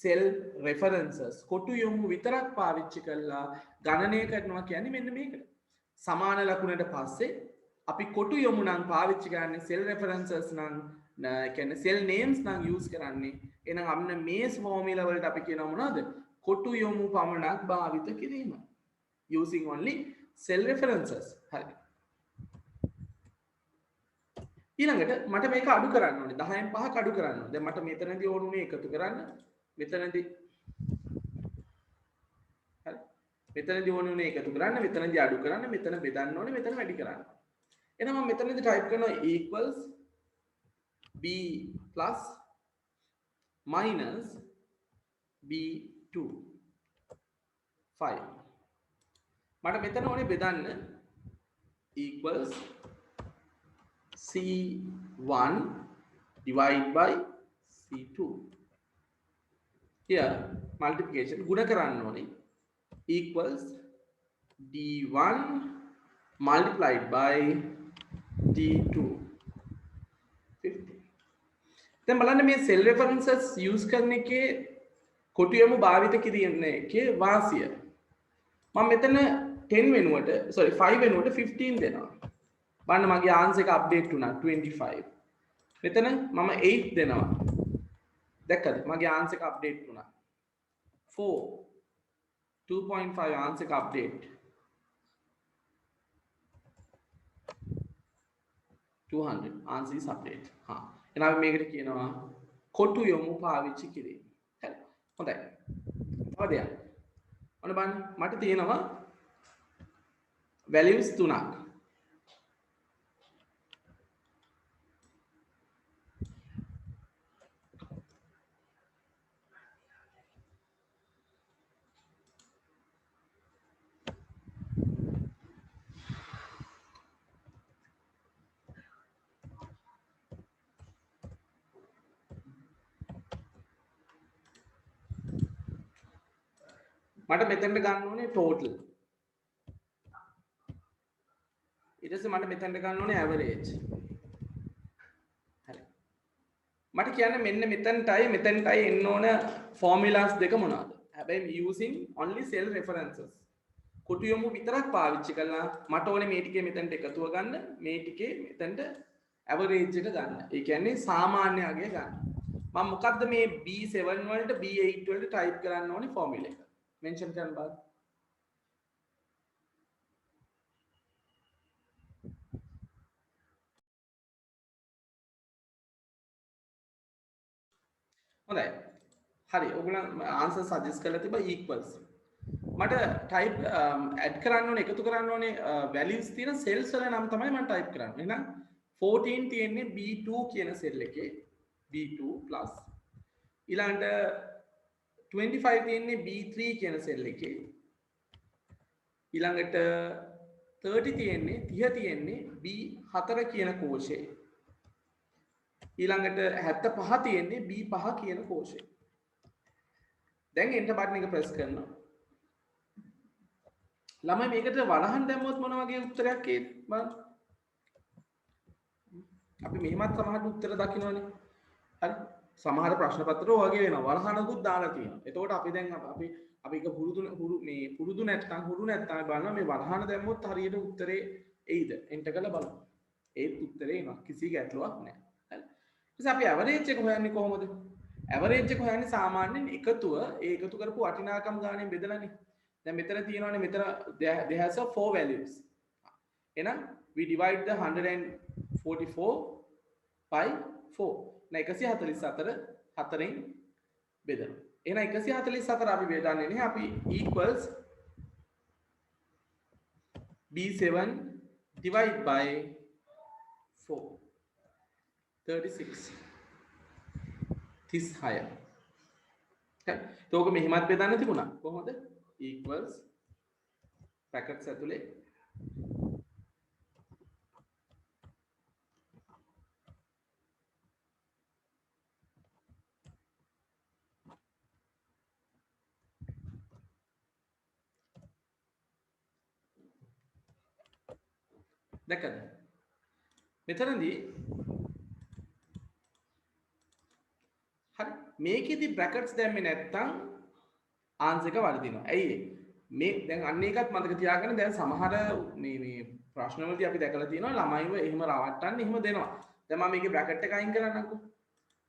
cell references. කොටු යොමු විතරක් පාවිච්චි කරලා ගණනය කරනවා කියන්නේ මෙන්න මේකට. සමාන ලකුණට පස්සේ අපි කොටු යොමු නම් පාවිච්චි කරන්නේ cell references නම් කියන්නේ cell names නම් use කරන්නේ. එහෙනම් අන්න මේ formula වලට අපි කියනවා මොනවද? කොටු යොමු පමණක් භාවිත කිරීම. using only cell references. හරි. ඊළඟට මට මේක අඩු කරන්න ඕනේ. 10න් 5ක් අඩු කරන්න ඕනේ. දැන් මට මෙතනදී ඕනුනේ එකතු කරන්න. මෙතනදී හරි. මෙතනදී ඕනුනේ එකතු කරන්න, මෙතනදී අඩු කරන්න, මෙතන බෙදන්න ඕනේ, මෙතන වැඩි කරන්න. එහෙනම් මම මෙතනදී ටයිප් කරනවා equals b plus minus b2 5. මට මෙතන ඕනේ බෙදන්න equals c1 divided by c2. Here multiplication ගුණ කරන්න ඕනේ equals d1 multiplied by d2 50. දැන් බලන්න මේ cell references use කරන එකේ කොටු යොමු භාවිත කිරීමේ එකේ වාසිය. මම මෙතන 10 වෙනුවට 5 වෙනුවට 15 දෙනවා. බලන්න මගේ ආන්සර් එක අප්ඩේට් වුණා 25. මෙතන මම 8 දෙනවා. දැක්කද? මගේ ආන්සර් එක අප්ඩේට් වුණා. 4 2.5 ආන්සර් එක අප්ඩේට්. 200 answer is update. එහෙනම් අපි මේකට කියනවා කොටු යොමු පාවිච්චි කිරීම. හරි. හොඳයි. තව දෙයක්. ඔන්න බලන්න මට තියෙනවා values 3ක්. මට මෙතෙන්ට ගන්න ඕනේ total. ඊට පස්සේ මට මෙතෙන්ට ගන්න ඕනේ average. හරි. මට කියන්න මෙන්න මෙතෙන්ටයි එන්න ඕන formulas දෙක මොනවද? හැබැයි using only cell references. කොටු යොමු විතරක් පාවිච්චි කරලා මට ඕනේ මේ ටිකේ මෙතෙන්ට එකතුව ගන්න, මේ ටිකේ මෙතෙන්ට average එක ගන්න. ඒ කියන්නේ සාමාන්‍ය අගය ගන්න. මම මොකද්ද මේ B7 වලට B8 වලට type කරන්න ඕනේ formula එක. mention කරන්න බලන්න. හොඳයි හරි ඔයගොල්ලන් ආන්සර් සජෙස්ට් කරලා තිබා equals මට ටයිප් ඇඩ් කරන්න ඕනේ එකතු කරන්න ඕනේ වැලියුස් තියෙන සෙල්ස් වල නම් තමයි මම ටයිප් කරන්නේ එහෙනම් 14 තියෙන්නේ B2 කියන සෙල් එකේ B2 plus ඊළඟට 25 තියෙන්නේ B3 කියන සෙල් එකේ ඊළඟට 30 තියෙන්නේ 30 තියෙන්නේ B4 කියන කෝෂේ ඊළඟට 75 තියෙන්නේ B5 කියන කෝෂේ දැන් එන්ටර් බටන් එක ප්‍රෙස් කරනවා ළමයි මේකට වරහන් දැම්මොත් මොන වගේ උත්තරයක් එයිද බලන්න අපි මෙහෙමත් සමහර උත්තර දකින්නවනේ හරි සමහර ප්‍රශ්න පත්‍ර වගේ වෙනවා වරහනකුත් දාලා තියෙනවා එතකොට අපි දැන් අපි ඒක පුරුදු නැත්නම් හුරු නැත්නම් බලනවා මේ වරහන දැම්මොත් හරියට උත්තරේ එයිද එන්ටර් කරලා බලමු ඒත් උත්තරේ එනවා කිසි ගැටලුවක් නැහැ හරි ඊට අපි ඇවරේජ් එක හොයන්නේ කොහොමද ඇවරේජ් එක හොයන්නේ සාමාන්‍යයෙන් එකතුව ඒ එකතු කරපු වටිනාකම් ගාණයෙන් බෙදලානේ දැන් මෙතන තියෙනවානේ මෙතන they has a 4 values එහෙනම් we divide the 144 by 4 නේ 144 4ෙන් බෙදනවා එහෙනම් 144 අපි බෙදන්නේ නැහැ අපි equals b7 divide by 4 36 36 හරි ඒක මෙහෙමත් බෙදන්න තිබුණා කොහොමද equals brackets ඇතුලේ දැක්කද මෙතනදී හරි මේකෙදි brackets දැම්මේ නැත්තම් ආන්සර් එක වර්ධිනවා. ඇයි මේ දැන් අන්න එකත් මතක තියාගන්න දැන් සමහර මේ ප්‍රශ්න වලදී අපි දැකලා තියෙනවා ළමයිව එහෙම රවට්ටන්න එහෙම දෙනවා. දැන් මම මේකේ බ්‍රැකට් එක අයින් කරන්නම්කෝ.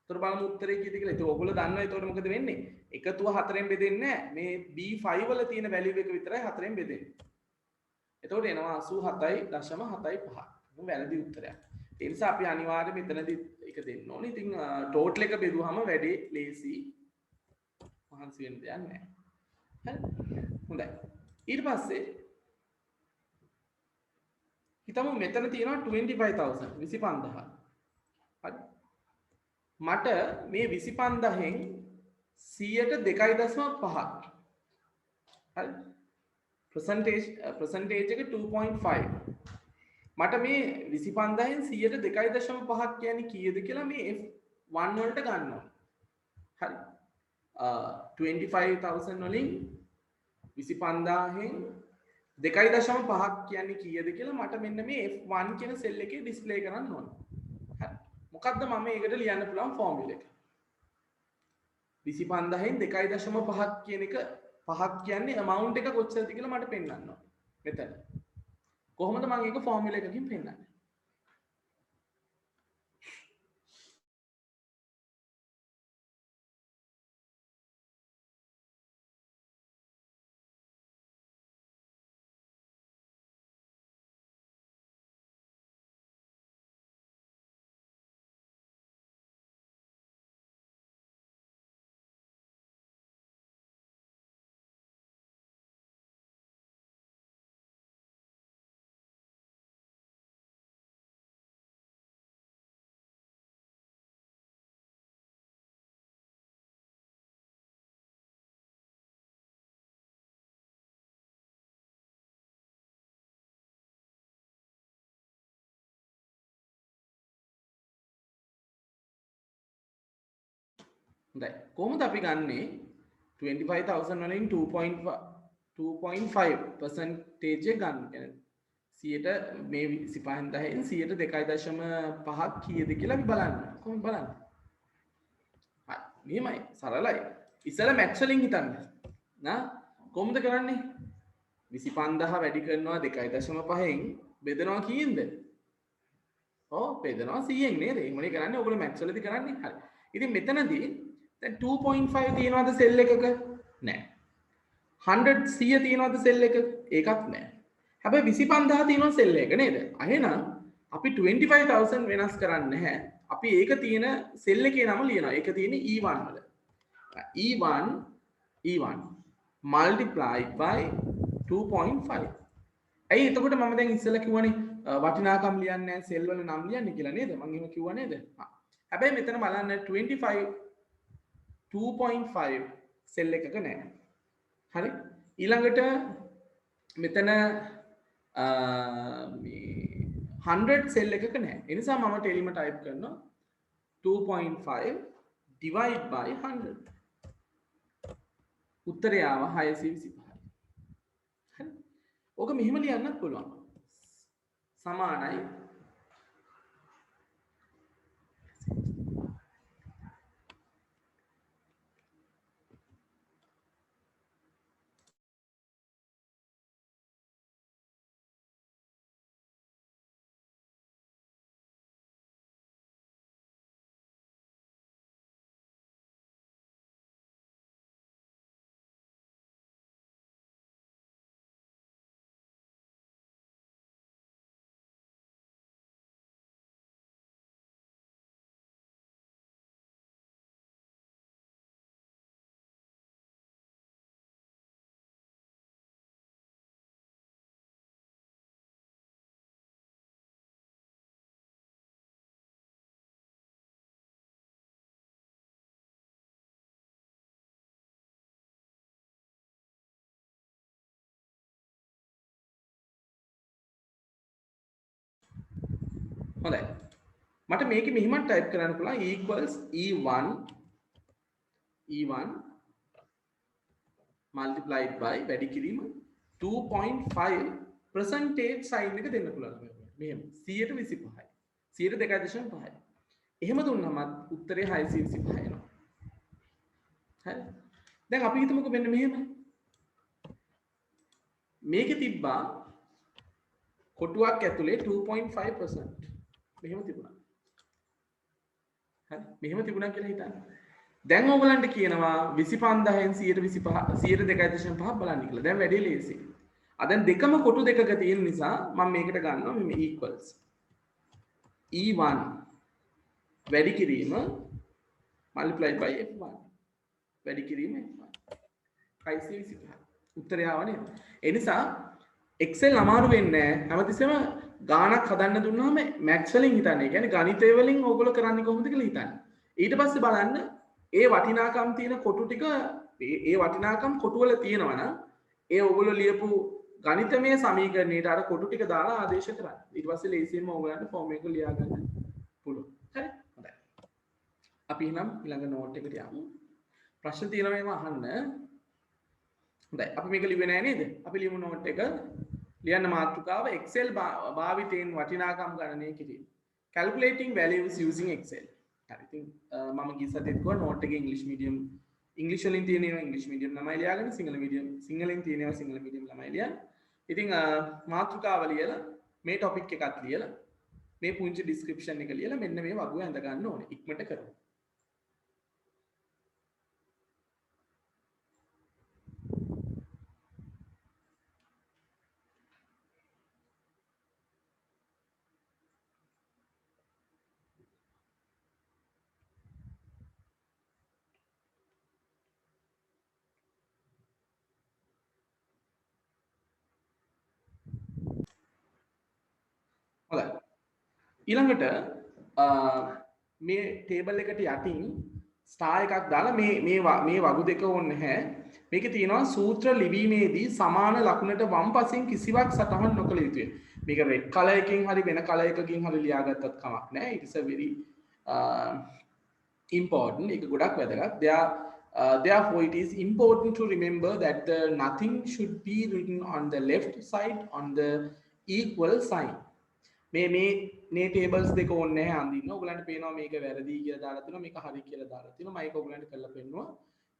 ඒතර බලමු උත්තරේ කීයද කියලා. ඒක ඔයගොල්ලෝ දන්නවා ඒතකොට මොකද වෙන්නේ? එකතුව 4ෙන් බෙදෙන්නේ නැහැ. මේ B5 වල තියෙන වැලියු එක විතරයි 4ෙන් බෙදෙන්නේ. එතකොට එනවා 87.75. වැරදි උත්තරයක්. ඒ නිසා අපි අනිවාර්යයෙන් මෙතනදී එක දෙන්න ඕනේ. ඉතින් ටෝටල් එක බෙදුවහම වැඩි ලේසි. මහන්සි වෙන්න දෙයක් නැහැ. හරි. හොඳයි. ඊට පස්සේ හිතමු මෙතන තියෙනවා 25000 25000. හරි. මට මේ 25000න් 100.2.5ක්. හරි. percentage එක 2.5. මට මේ 25000න් 100.2.5ක් කියන්නේ කීයද කියලා මේ F1 වලට ගන්න ඕනේ. හරි. 25000 වලින් 25000න් 2.5ක් කියන්නේ කීයද කියලා මට මෙන්න මේ F1 කියන සෙල් එකේ ඩිස්ප්ලේ කරන්න ඕනේ. හරි. මොකද්ද මම මේකට ලියන්න පුළුවන් ෆෝමියුලා එක? 25000න් 2.5ක් කියන එක පහක් කියන්නේ amount එක කොච්චරද කියලා මට පෙන්වන්න ඕනේ. මෙතන. කොහොමද මම ඒක ෆෝමියුලා එකකින් පෙන්වන්නේ? හොඳයි. කොහොමද අපි ගන්නෙ 25000 වලින් 2.5 percentage එක ගන්න. කියන්නේ 100ට මේ 25000න් 100.2.5ක් කීයද කියලා අපි බලන්න. කොහොමද බලන්නේ? හරි. නියමයි. සරලයි. ඉස්සෙල්ලා මැක්ස් වලින් හිතන්න. නා කොහොමද කරන්නේ? 25000 වැඩි කරනවා 2.5න් බෙදනවා කීයෙන්ද? ඔව් බෙදනවා 100න් නේද? එහෙමනේ කරන්නේ. ඔයගොල්ලෝ මැක්ස් වලදී කරන්නේ. හරි. ඉතින් මෙතනදී දැන් 2.5 තියෙනවද සෙල් එකක? නැහැ. 100 තියෙනවද සෙල් එකක? ඒකත් නැහැ. හැබැයි 25000 තියෙනවා සෙල් එක නේද? එහෙනම් අපි 25000 වෙනස් කරන්නේ නැහැ. අපි ඒක තියෙන සෙල් එකේ නම ලියනවා. ඒක තියෙන්නේ E1 වල. E1 multiplied by 2.5. ඇයි එතකොට මම දැන් ඉස්සෙල්ලා කිව්වනේ වටිනාකම් ලියන්නේ නැහැ සෙල් වල නම් ලියන්නේ කියලා නේද? මම එහෙම කිව්වා නේද? හැබැයි මෙතන බලන්න 25 2.5 සෙල් එකක නැහැ. හරි? ඊළඟට මෙතන මේ 100 සෙල් එකක නැහැ. ඒ නිසා මම ටෙලිම ටයිප් කරනවා 2.5 divide by 100. උත්තරය ආව 625. හරි? ඕක මෙහෙම ලියන්නත් පුළුවන්. සමානයි හොඳයි. මට මේක මෙහිමත් ටයිප් කරන්න පුළුවන් equals E1 multiplied by වැඩි කිරීම 2.5 percentage sign එක දෙන්න පුළුවන්. මෙහෙම 125යි. 2.5යි. එහෙම දුන්නම උත්තරේ 625 එනවා. හරි. දැන් අපි හිතමුකෝ මෙන්න මෙහෙම. මේකේ තිබ්බා කොටුවක් ඇතුලේ 2.5%. මෙහෙම තිබුණා. හරි. මෙහෙම තිබුණා කියලා හිතන්න. දැන් ඕගලන්ට කියනවා 25000න් 125 බලන්න කියලා. දැන් වැඩේ ලේසි. දැන් දෙකම කොටු දෙකක තියෙන නිසා මම මේකට ගන්නවා මේ equals E1 වැඩි කිරීම multiplied by F1 වැඩි කිරීම F1 625. උත්තරය ආව නේද? ඒ නිසා Excel අමාරු වෙන්නේ නැහැ. හැමතිස්සෙම ගාණක් හදන්න දුන්නාම maths වලින් හිතන්නේ. ඒ කියන්නේ ගණිතය වලින් ඕගොල්ලෝ කරන්නේ කොහොමද කියලා හිතන්නේ. ඊට පස්සේ බලන්න ඒ වටිනාකම් තියෙන කොටු ටික ඒ වටිනාකම් කොටු වල තියෙනවා නම් ඒ ඕගොල්ලෝ ලියපු ගණිතමය සමීකරණයට අර කොටු ටික දාලා ආදේශ කරන්න. ඊට පස්සේ ලේසියෙන්ම ඕගලන්ට ෆෝම් එක ලියා ගන්න පුළුවන්. හරි? හොඳයි. අපි එහෙනම් ඊළඟ නෝට් එකට යමු. ප්‍රශ්න තියෙනවා මේව අහන්න. හොඳයි. අපි මේක ලිව්වේ නෑ නේද? අපි ලියමු නෝට් එක. ලියන්න මාතෘකාව Excel භාවිතයෙන් වටිනාකම් ගණනය කිරීම. Calculating values using Excel. හරි. ඉතින් මම ගිය සතියේත් කිව්වා නෝට් එකේ ඉංග්‍රීසි වලින් තියෙනවා ඉංග්‍රීසි මීඩියම් ළමයි ලියාගෙන සිංහලෙන් තියෙනවා සිංහල මීඩියම් ළමයි ලියන්න. ඉතින් මාතෘකාව ලියලා මේ ටොපික් එකත් ලියලා මේ පුංචි ඩිස්ක්‍රිප්ෂන් එක ලියලා මෙන්න මේ වගුව ඇඳ ගන්න ඕනේ. ඉක්මනට කරමු. හොඳයි. ඊළඟට මේ ටේබල් එකට යටින් ස්ටාර් එකක් දාලා මේ වගු දෙක ඕනේ නැහැ. මේකේ තියෙනවා සූත්‍ර ලිවීමේදී සමාන ලකුණට වම්පසින් කිසිවක් සටහන් නොකළ යුතුය. මේක රෙඩ් කලර් එකකින් හරි වෙන කලර් එකකින් හරි ලියාගත්තත් කමක් නැහැ. It is a very important. ඒක ගොඩක් වැදගත්. Therefore it is important to remember that the nothing should be written on the left side on the equal sign. මේ ටේබල්ස් දෙක ඕනේ නැහැ අඳින්න. ඔයගලන්ට පේනවා මේක වැරදි කියලා දාලා තියෙනවා මේක හරි කියලා දාලා තියෙනවා. මම ඒක ඔයගලන්ට කරලා පෙන්නනවා.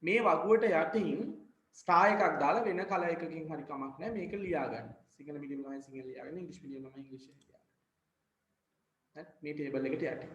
මේ වගුවට යටින් ස්ටාර් එකක් දාලා වෙන කලර් එකකින් හරි කමක් නැහැ මේක ලියා ගන්න. සිංහල මීඩියම් ළමයි සිංහල ලියාගෙන ඉංග්‍රීසි මීඩියම් ළමයි ඉංග්‍රීසි ලියාගන්න. හරි මේ ටේබල් එකට යටින්.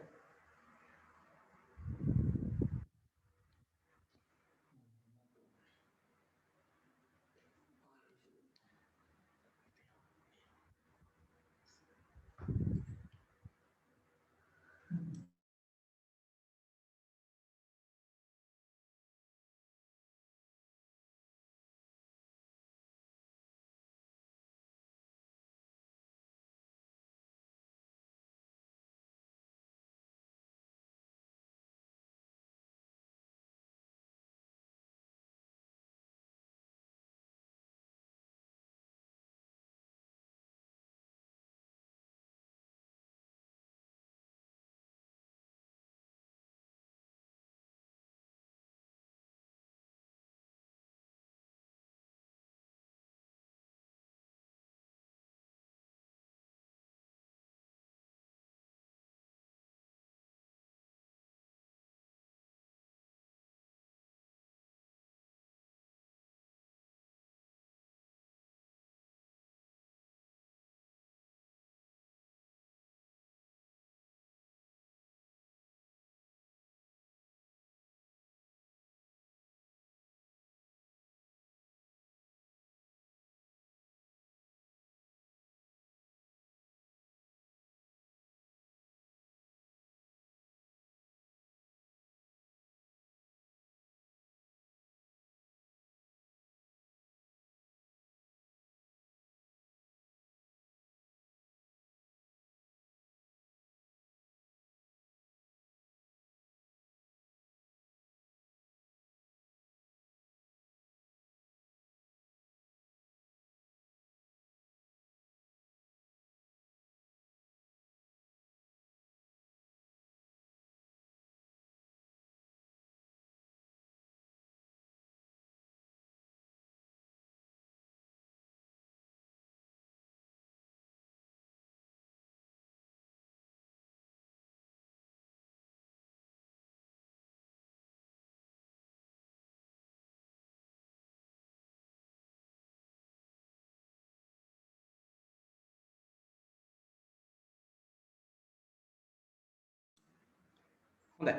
හොඳයි.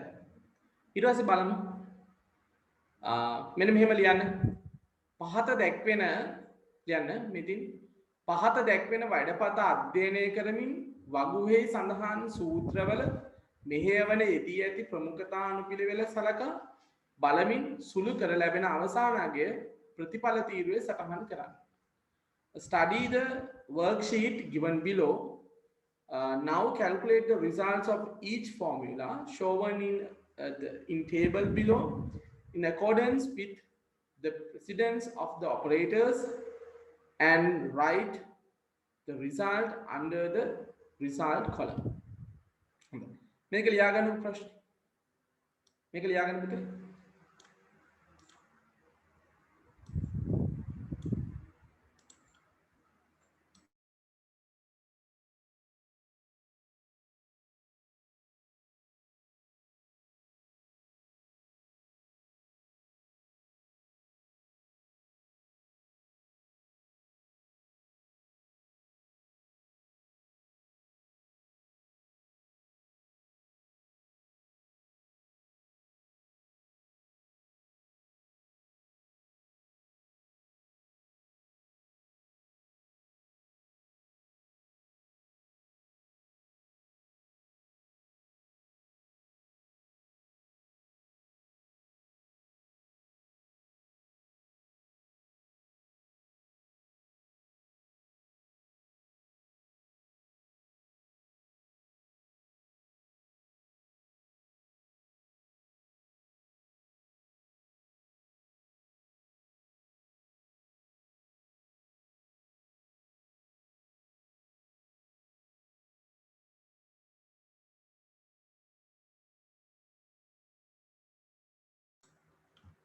ඊට පස්සේ බලමු. මෙන්න මෙහෙම ලියන්න. පහත දැක්වෙන ලියන්න මෙතින් පහත දැක්වෙන වැඩපත අධ්‍යයනය කරමින් වගුවෙහි සඳහන් සූත්‍රවල මෙහෙයවන යෙදී ඇති ප්‍රමුඛතානුපිළිවෙල සලකා බලමින් සුළු කර ලැබෙන අවසානගය ප්‍රතිඵල තීරුවේ සටහන් කරන්න. Study the worksheet given below. Now calculate the results of each formula shown in table below in accordance with the precedence of the operators and write the result under the result column. මේක ලියා ගන්න ප්‍රශ්න. මේක ලියා ගන්න පුතේ.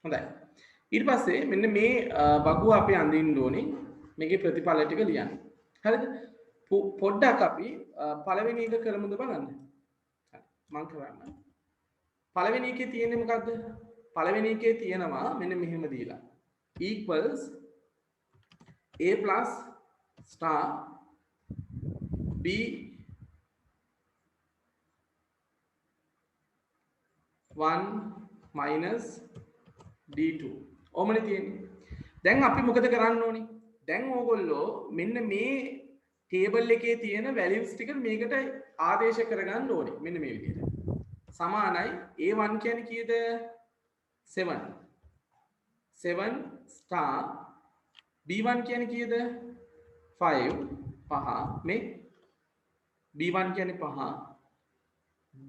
හොඳයි. ඊට පස්සේ මෙන්න මේ වගුව අපි අඳින්න ඕනේ. මේකේ ප්‍රතිඵල ටික ලියන්න. හරිද? පොඩ්ඩක් අපි පළවෙනි එක කරමුද බලන්න. හරි. මම කරන්න. පළවෙනි එකේ තියෙන්නේ මොකද්ද? පළවෙනි එකේ තියෙනවා මෙන්න මෙහෙම දීලා. equals a plus star b one minus D2 ඕමනේ තියෙන්නේ. දැන් අපි මොකද කරන්න ඕනේ? දැන් ඕගොල්ලෝ මෙන්න මේ ටේබල් එකේ තියෙන වැලියුස් ටික මේකට ආදේශ කරගන්න ඕනේ. මෙන්න මේ විදිහට. සමානයි A1 කියන්නේ කීයද? 7. 7 star B1 කියන්නේ කීයද? 5 මේ B1 කියන්නේ 5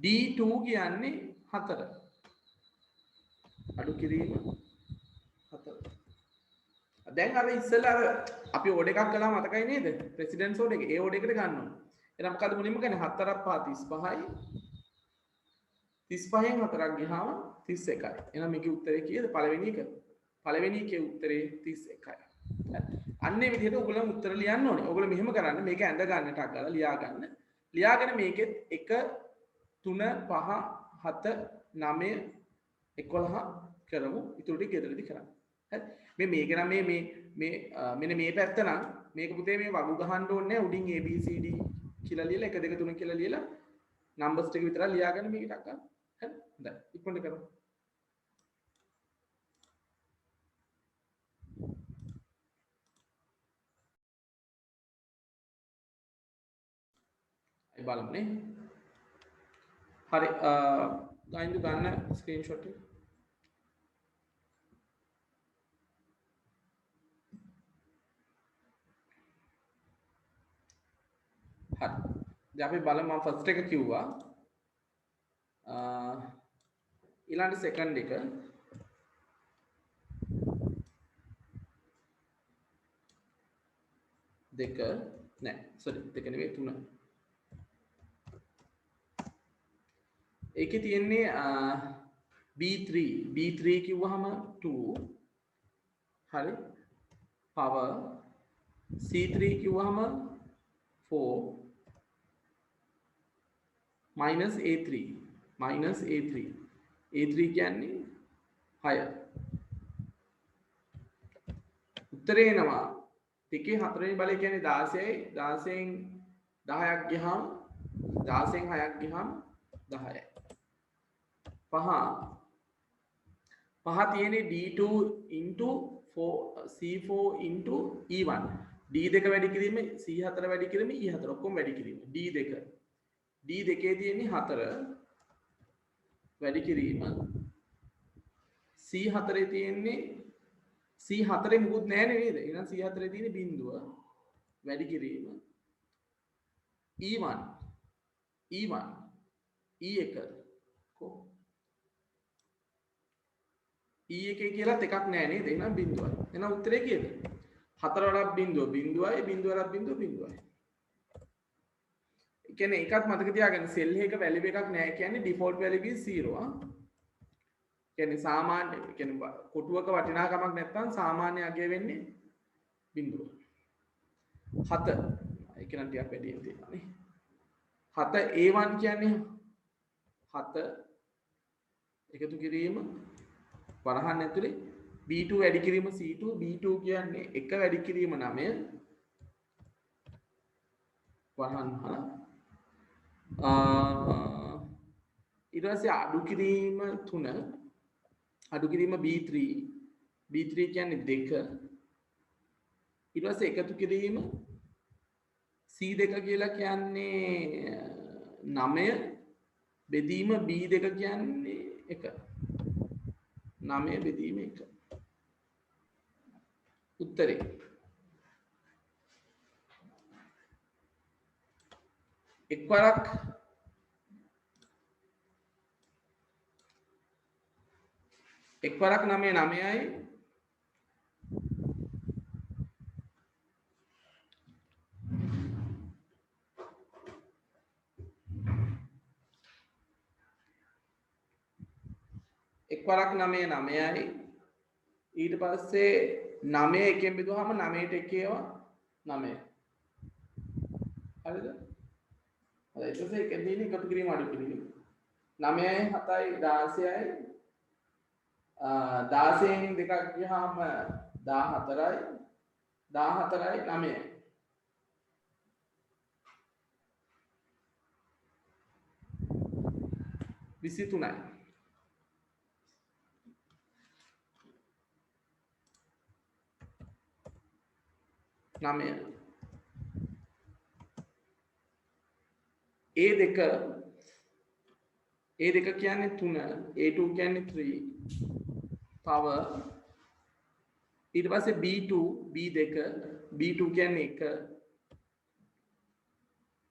D2 කියන්නේ 4 අඩු කිරීම 4. දැන් අර ඉස්සෙල්ලා අපි ඕඩර් එකක් කළා මතකයි නේද? ප්‍රෙසිඩන්ට්ස් ඕඩර් එක. ඒ ඕඩර් එකට ගන්න ඕනේ. එහෙනම් මොකද මුලින්ම ගන්නේ 4ක් 35යි 35න් 4ක් ගියාම 31යි. එහෙනම් මේකේ උත්තරේ කීයද? පළවෙනි එක. පළවෙනි එකේ උත්තරේ 31යි. අන්නේ විදිහට ඔයගොල්ලෝ උත්තර ලියන්න ඕනේ. ඔයගොල්ලෝ මෙහෙම කරන්න. මේක ඇඳ ගන්නට අගලා ලියා ගන්න. ලියාගෙන මේකෙත් 1 3 5 7 9 11 කරමු. ඊටු ටික ගෙදරදී කරන්න. හරි. මේක නම් මෙන්න මේ පැත්ත නම් මේක පුතේ මේ වගු ගහන්න ඕනේ නැහැ. උඩින් ABCD කියලා ලියලා 1 2 3 කියලා ලියලා නම්බර්ස් ටික විතරක් ලියාගන්න මේකට අගන්න. හරි. හොඳයි. ඉක්මනට කරමු. ඒ බලමුනේ. හරි. ගයින්දු ගන්න ස්ක්‍රීන්ෂොට් එක. හරි. දැන් අපි බලමු මම ෆස්ට් එක කිව්වා. ඊළඟ සෙකන්ඩ් එක දෙක නෑ සෝරි දෙක නෙවෙයි 3. ඒකේ තියෙන්නේ B3 කිව්වහම 2 හරි power C3 කිව්වහම 4 minus A3 කියන්නේ 6 උත්තරේ එනවා දෙකේ හතරවෙනි බලය කියන්නේ 16යි 16න් 10ක් ගියහම 16න් 6ක් ගියහම 10යි පහ තියෙන්නේ D2 into 4 C4 into E1 D2 වැඩි කිරීම C4 වැඩි කිරීම E4 ඔක්කොම වැඩි කිරීම D2 තියෙන්නේ 4 වැඩි කිරීම C4 තියෙන්නේ C4 මුකුත් නැහැ නේද එහෙනම් C4 තියෙන්නේ බිඳුව වැඩි කිරීම E1 E1 කො E1 කියලා එකක් නැහැ නේද එහෙනම් බිඳුවයි එහෙනම් උත්තරේ කීයද 4 වරක් බිඳුව බිඳුවයි බිඳුවරක් බිඳුව බිඳුවයි ඒ කියන්නේ එකක් මතක තියාගන්න සෙල් එකක වැලියු එකක් නැහැ කියන්නේ ඩිෆෝල්ට් වැලියු is 0 කියන්නේ සාමාන්‍ය කියන්නේ කොටුවක වටිනාකමක් නැත්නම් සාමාන්‍ය අගය වෙන්නේ බිඳුව 7 ඒක නම් ටිකක් වැඩියෙන් තියෙනවා නේ 7 A1 කියන්නේ 7 එකතු කිරීම වරහන් ඇතුලේ B2 වැඩි කිරීම C2 B2 කියන්නේ 1 වැඩි කිරීම 9 වරහන් ඊට පස්සේ අඩු කිරීම 3 අඩු කිරීම B3 කියන්නේ 2 ඊට පස්සේ එකතු කිරීම C2 කියලා කියන්නේ 9 බෙදීම B2 කියන්නේ 1 9 බෙදීම 1 උත්තරේ එක්වරක් එක්වරක් 9 9යි එක්වරක් 9 9යි ඊට පස්සේ 9 එකෙන් බෙදුවාම 9ට එකේවා 9 හරිද? හරි ඊට පස්සේ එකෙන් දින එකතු කිරීම අඩු කිරීම 9යි 7යි 16යි 16න් දෙකක් ගියාම 14යි 14යි 9යි 23යි 9 A2 කියන්නේ 3 A2 කියන්නේ 3 power ඊට පස්සේ B2 කියන්නේ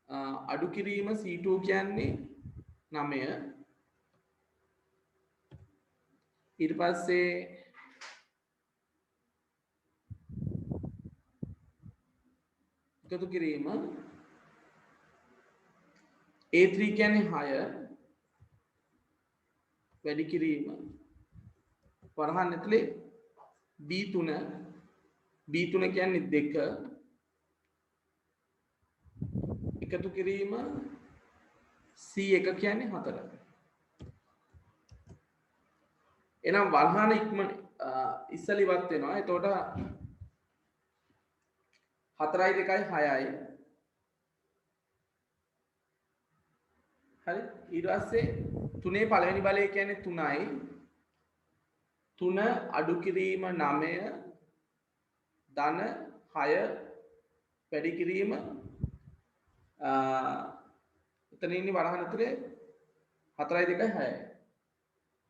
1 අඩු කිරීම C2 කියන්නේ 9 ඊට පස්සේ එකතු කිරීම A3 කියන්නේ 6 වැඩි කිරීම වරහන් ඇතුලේ B3 කියන්නේ 2 එකතු කිරීම C1 කියන්නේ 4 එහෙනම් වරහන් ඉක්මන ඉස්සල ඉවත් වෙනවා එතකොට 4යි 2යි 6යි හරි ඊට පස්සේ 3 පළවෙනි බලය කියන්නේ 3යි 3 අඩු කිරීම 9 ධන 6 වැඩි කිරීම එතන ඉන්නේ වරහන් ඇතුලේ 4යි 2යි 6යි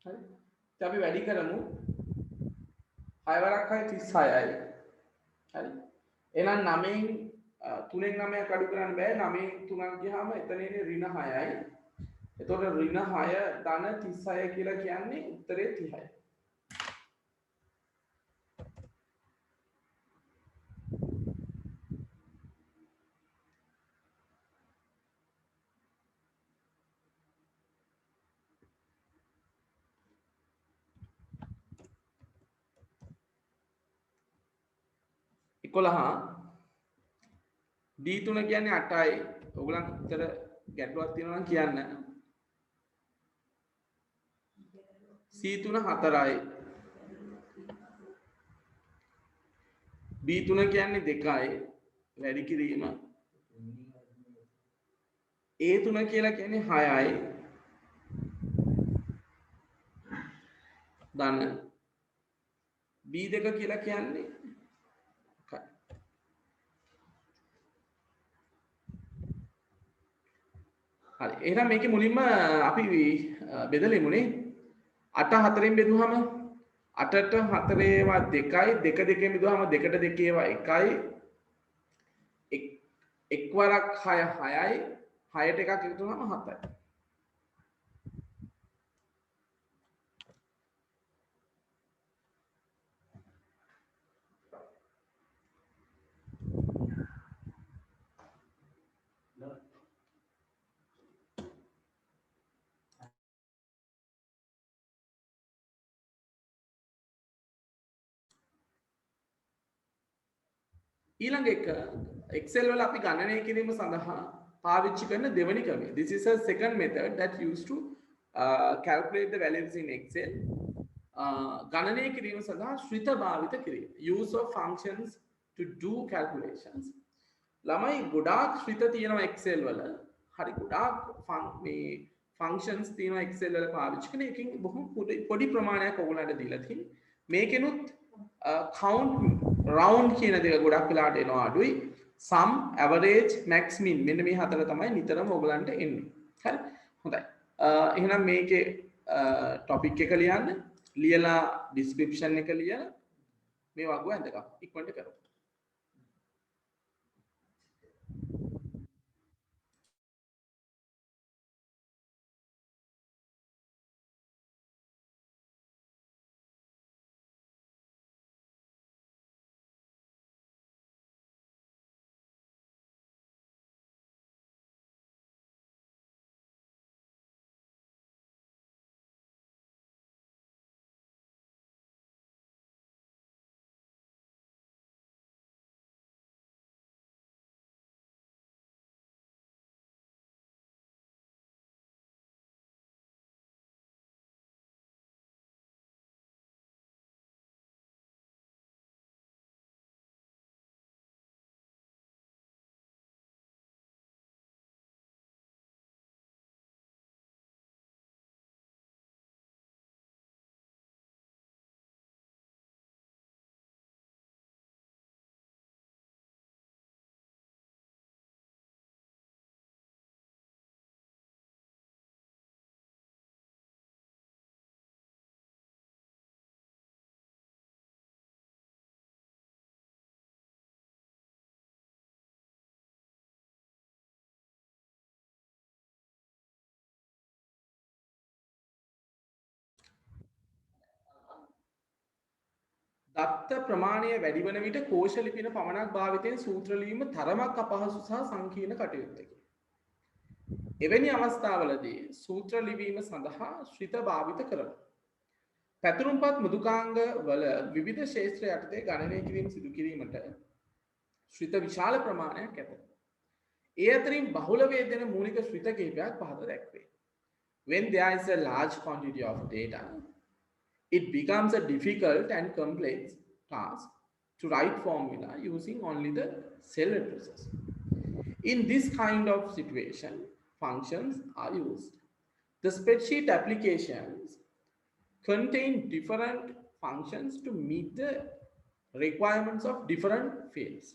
හරි ඉතින් අපි වැඩි කරමු 6 වරක් 6 36යි හරි එහෙනම් 9න් 3න් 9ක් අඩු කරන්න බෑ 9න් 3ක් ගියාම එතන ඉන්නේ ඍණ 6යි එතකොට ඍණ 6 ධන 36 කියලා කියන්නේ උත්තරේ 30යි D3 කියන්නේ 8යි. ඔයගලන්ට උත්තර ගැටලුවක් තියෙනවා නම් කියන්න. C3 4යි. B3 කියන්නේ 2යි. වැඩි කිරීම. A3 කියලා කියන්නේ 6යි. ධන b2 කියලා කියන්නේ හරි එහෙනම් මේකේ මුලින්ම අපි බෙදලෙමුනේ 8 4න් බෙදුවම 8ට 4 ඒවා 2යි 2 2 බෙදුවම 2ට 2 ඒවා 1යි එක් වරක් 6 6යි 6ට එකක් එකතු වුනම 7යි ඊළඟ එක Excel වල අපි ගණනය කිරීම සඳහා පාවිච්චි කරන දෙවැනි ක්‍රමය. This is a second method that used to calculate the values in Excel. ගණනය කිරීම සඳහා ශ්‍රිත භාවිත කිරීම. Use of functions to do calculations. ළමයි ගොඩාක් ශ්‍රිත තියෙනවා Excel වල. හරි ගොඩාක් මේ functions තියෙනවා Excel වල පාවිච්චි කරන එකකින් බොහොම පොඩි ප්‍රමාණයක් ඔයගොල්ලන්ට දීලා තියෙන්නේ. මේකෙනුත් count round කියන දෙක ගොඩක් වෙලාට එනවා අඩුයි sum average max min මෙන්න මේ හතර තමයි නිතරම ඔයගලන්ට එන්නේ හරි හොඳයි එහෙනම් මේකේ topic එක ලියන්න ලියලා description එක ලියලා මේ වගුව ඇඳගන්න ඉක්මනට කරමු දත්ත ප්‍රමාණය වැඩි වන විට කෝෂ ලිපින පමණක් භාවිතයෙන් සූත්‍ර ලිවීම තරමක් අපහසු සහ සංකීර්ණ කටයුත්තකි. එවැනි අවස්ථාවලදී සූත්‍ර ලිවීම සඳහා ශ්‍රිත භාවිත කරමු. පැතුරුම්පත් මෘදුකාංග වල විවිධ ක්ෂේත්‍ර යටතේ ගණනය කිරීම සිදු කිරීමට ශ්‍රිත විශාල ප්‍රමාණයක් ඇත. ඒ අතරින් බහුල වේදෙන මූලික ශ්‍රිත කිහිපයක් පහත දැක්වේ. When there is a large quantity of data, it becomes a difficult and complex task to write formula using only the cell addresses. In this kind of situation, functions are used. The spreadsheet applications contain different functions to meet the requirements of different fields.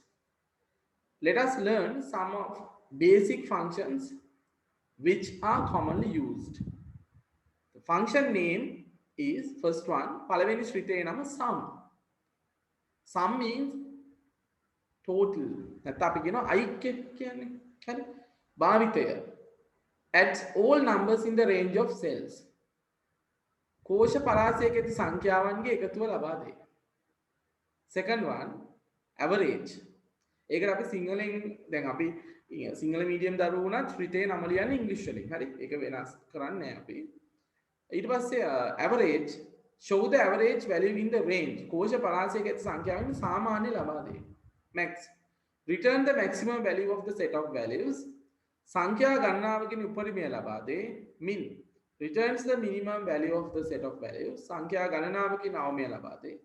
Let us learn some of basic functions which are commonly used. The function name is first one palaveni shrite nama sum. Sum means total. නැත්නම් අපි කියනවා අයික්‍ය කියන්නේ. හරි. භාවිතය adds all numbers in the range of cells. කෝෂ පරාසයක ඇති සංඛ්‍යාවන්ගේ එකතුව ලබා දෙයි. Second one average. ඒකට අපි සිංහලෙන් දැන් අපි සිංහල මීඩියම් දරුවෝ වුණත් ශ්‍රිතේ නම ලියන්නේ ඉංග්‍රීසි වලින්. හරි. ඒක වෙනස් කරන්නේ නැහැ අපි. ඊට පස්සේ average show the average value in the range කෝෂ පරාසයක ඇති සංඛ්‍යාවෙන් සාමාන්‍ය ලබා දෙයි. Max return the maximum value of the set of values සංඛ්‍යා ගණනාවකින් උපරිමය ලබා දෙයි. Min returns the minimum value of the set of values සංඛ්‍යා ගණනාවකින් අවමය ලබා දෙයි.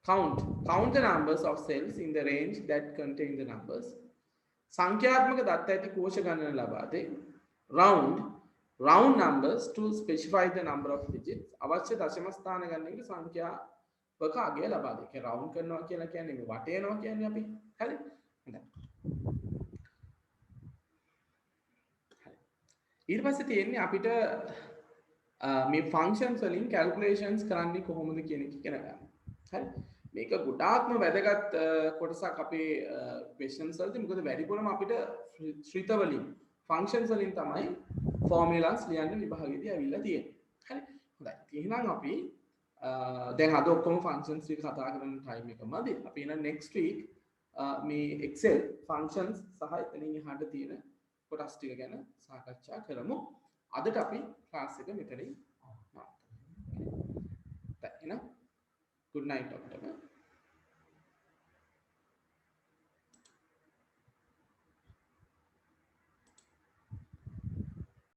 Count the numbers of cells in the range that contain the numbers. සංඛ්‍යාත්මක දත්ත ඇති කෝෂ ගණන ලබා දෙයි. round numbers to specify the number of digits. අවශ්‍ය දශම ස්ථාන ගන්න එක සංඛ්‍යාවක අගය ලබා දෙන්න. ඒ round කරනවා කියලා කියන්නේ මේ වටේනවා කියන්නේ අපි. හරි? හොඳයි. හරි. ඊට පස්සේ තියෙන්නේ අපිට මේ functions වලින් calculations කරන්නේ කොහොමද කියන එක ඉගෙන ගන්න. හරි? මේක ගොඩාක්ම වැදගත් කොටසක් අපේ questions වලදී. මොකද වැඩිපුරම අපිට ශ්‍රිත වලින් functions වලින් තමයි formulas ලියන්න විභාගෙදී ඇවිල්ලා තියෙන්නේ. හරි? හොඳයි. එහෙනම් අපි දැන් අද ඔක්කොම functions ටික කතා කරන time එක මදි. අපි එහෙනම් next week මේ excel functions සහ එතනින් එහාට තියෙන කොටස් ටික ගැන සාකච්ඡා කරමු. අදට අපි class එක මෙතනින් නවත්තමු. එහෙනම් good night.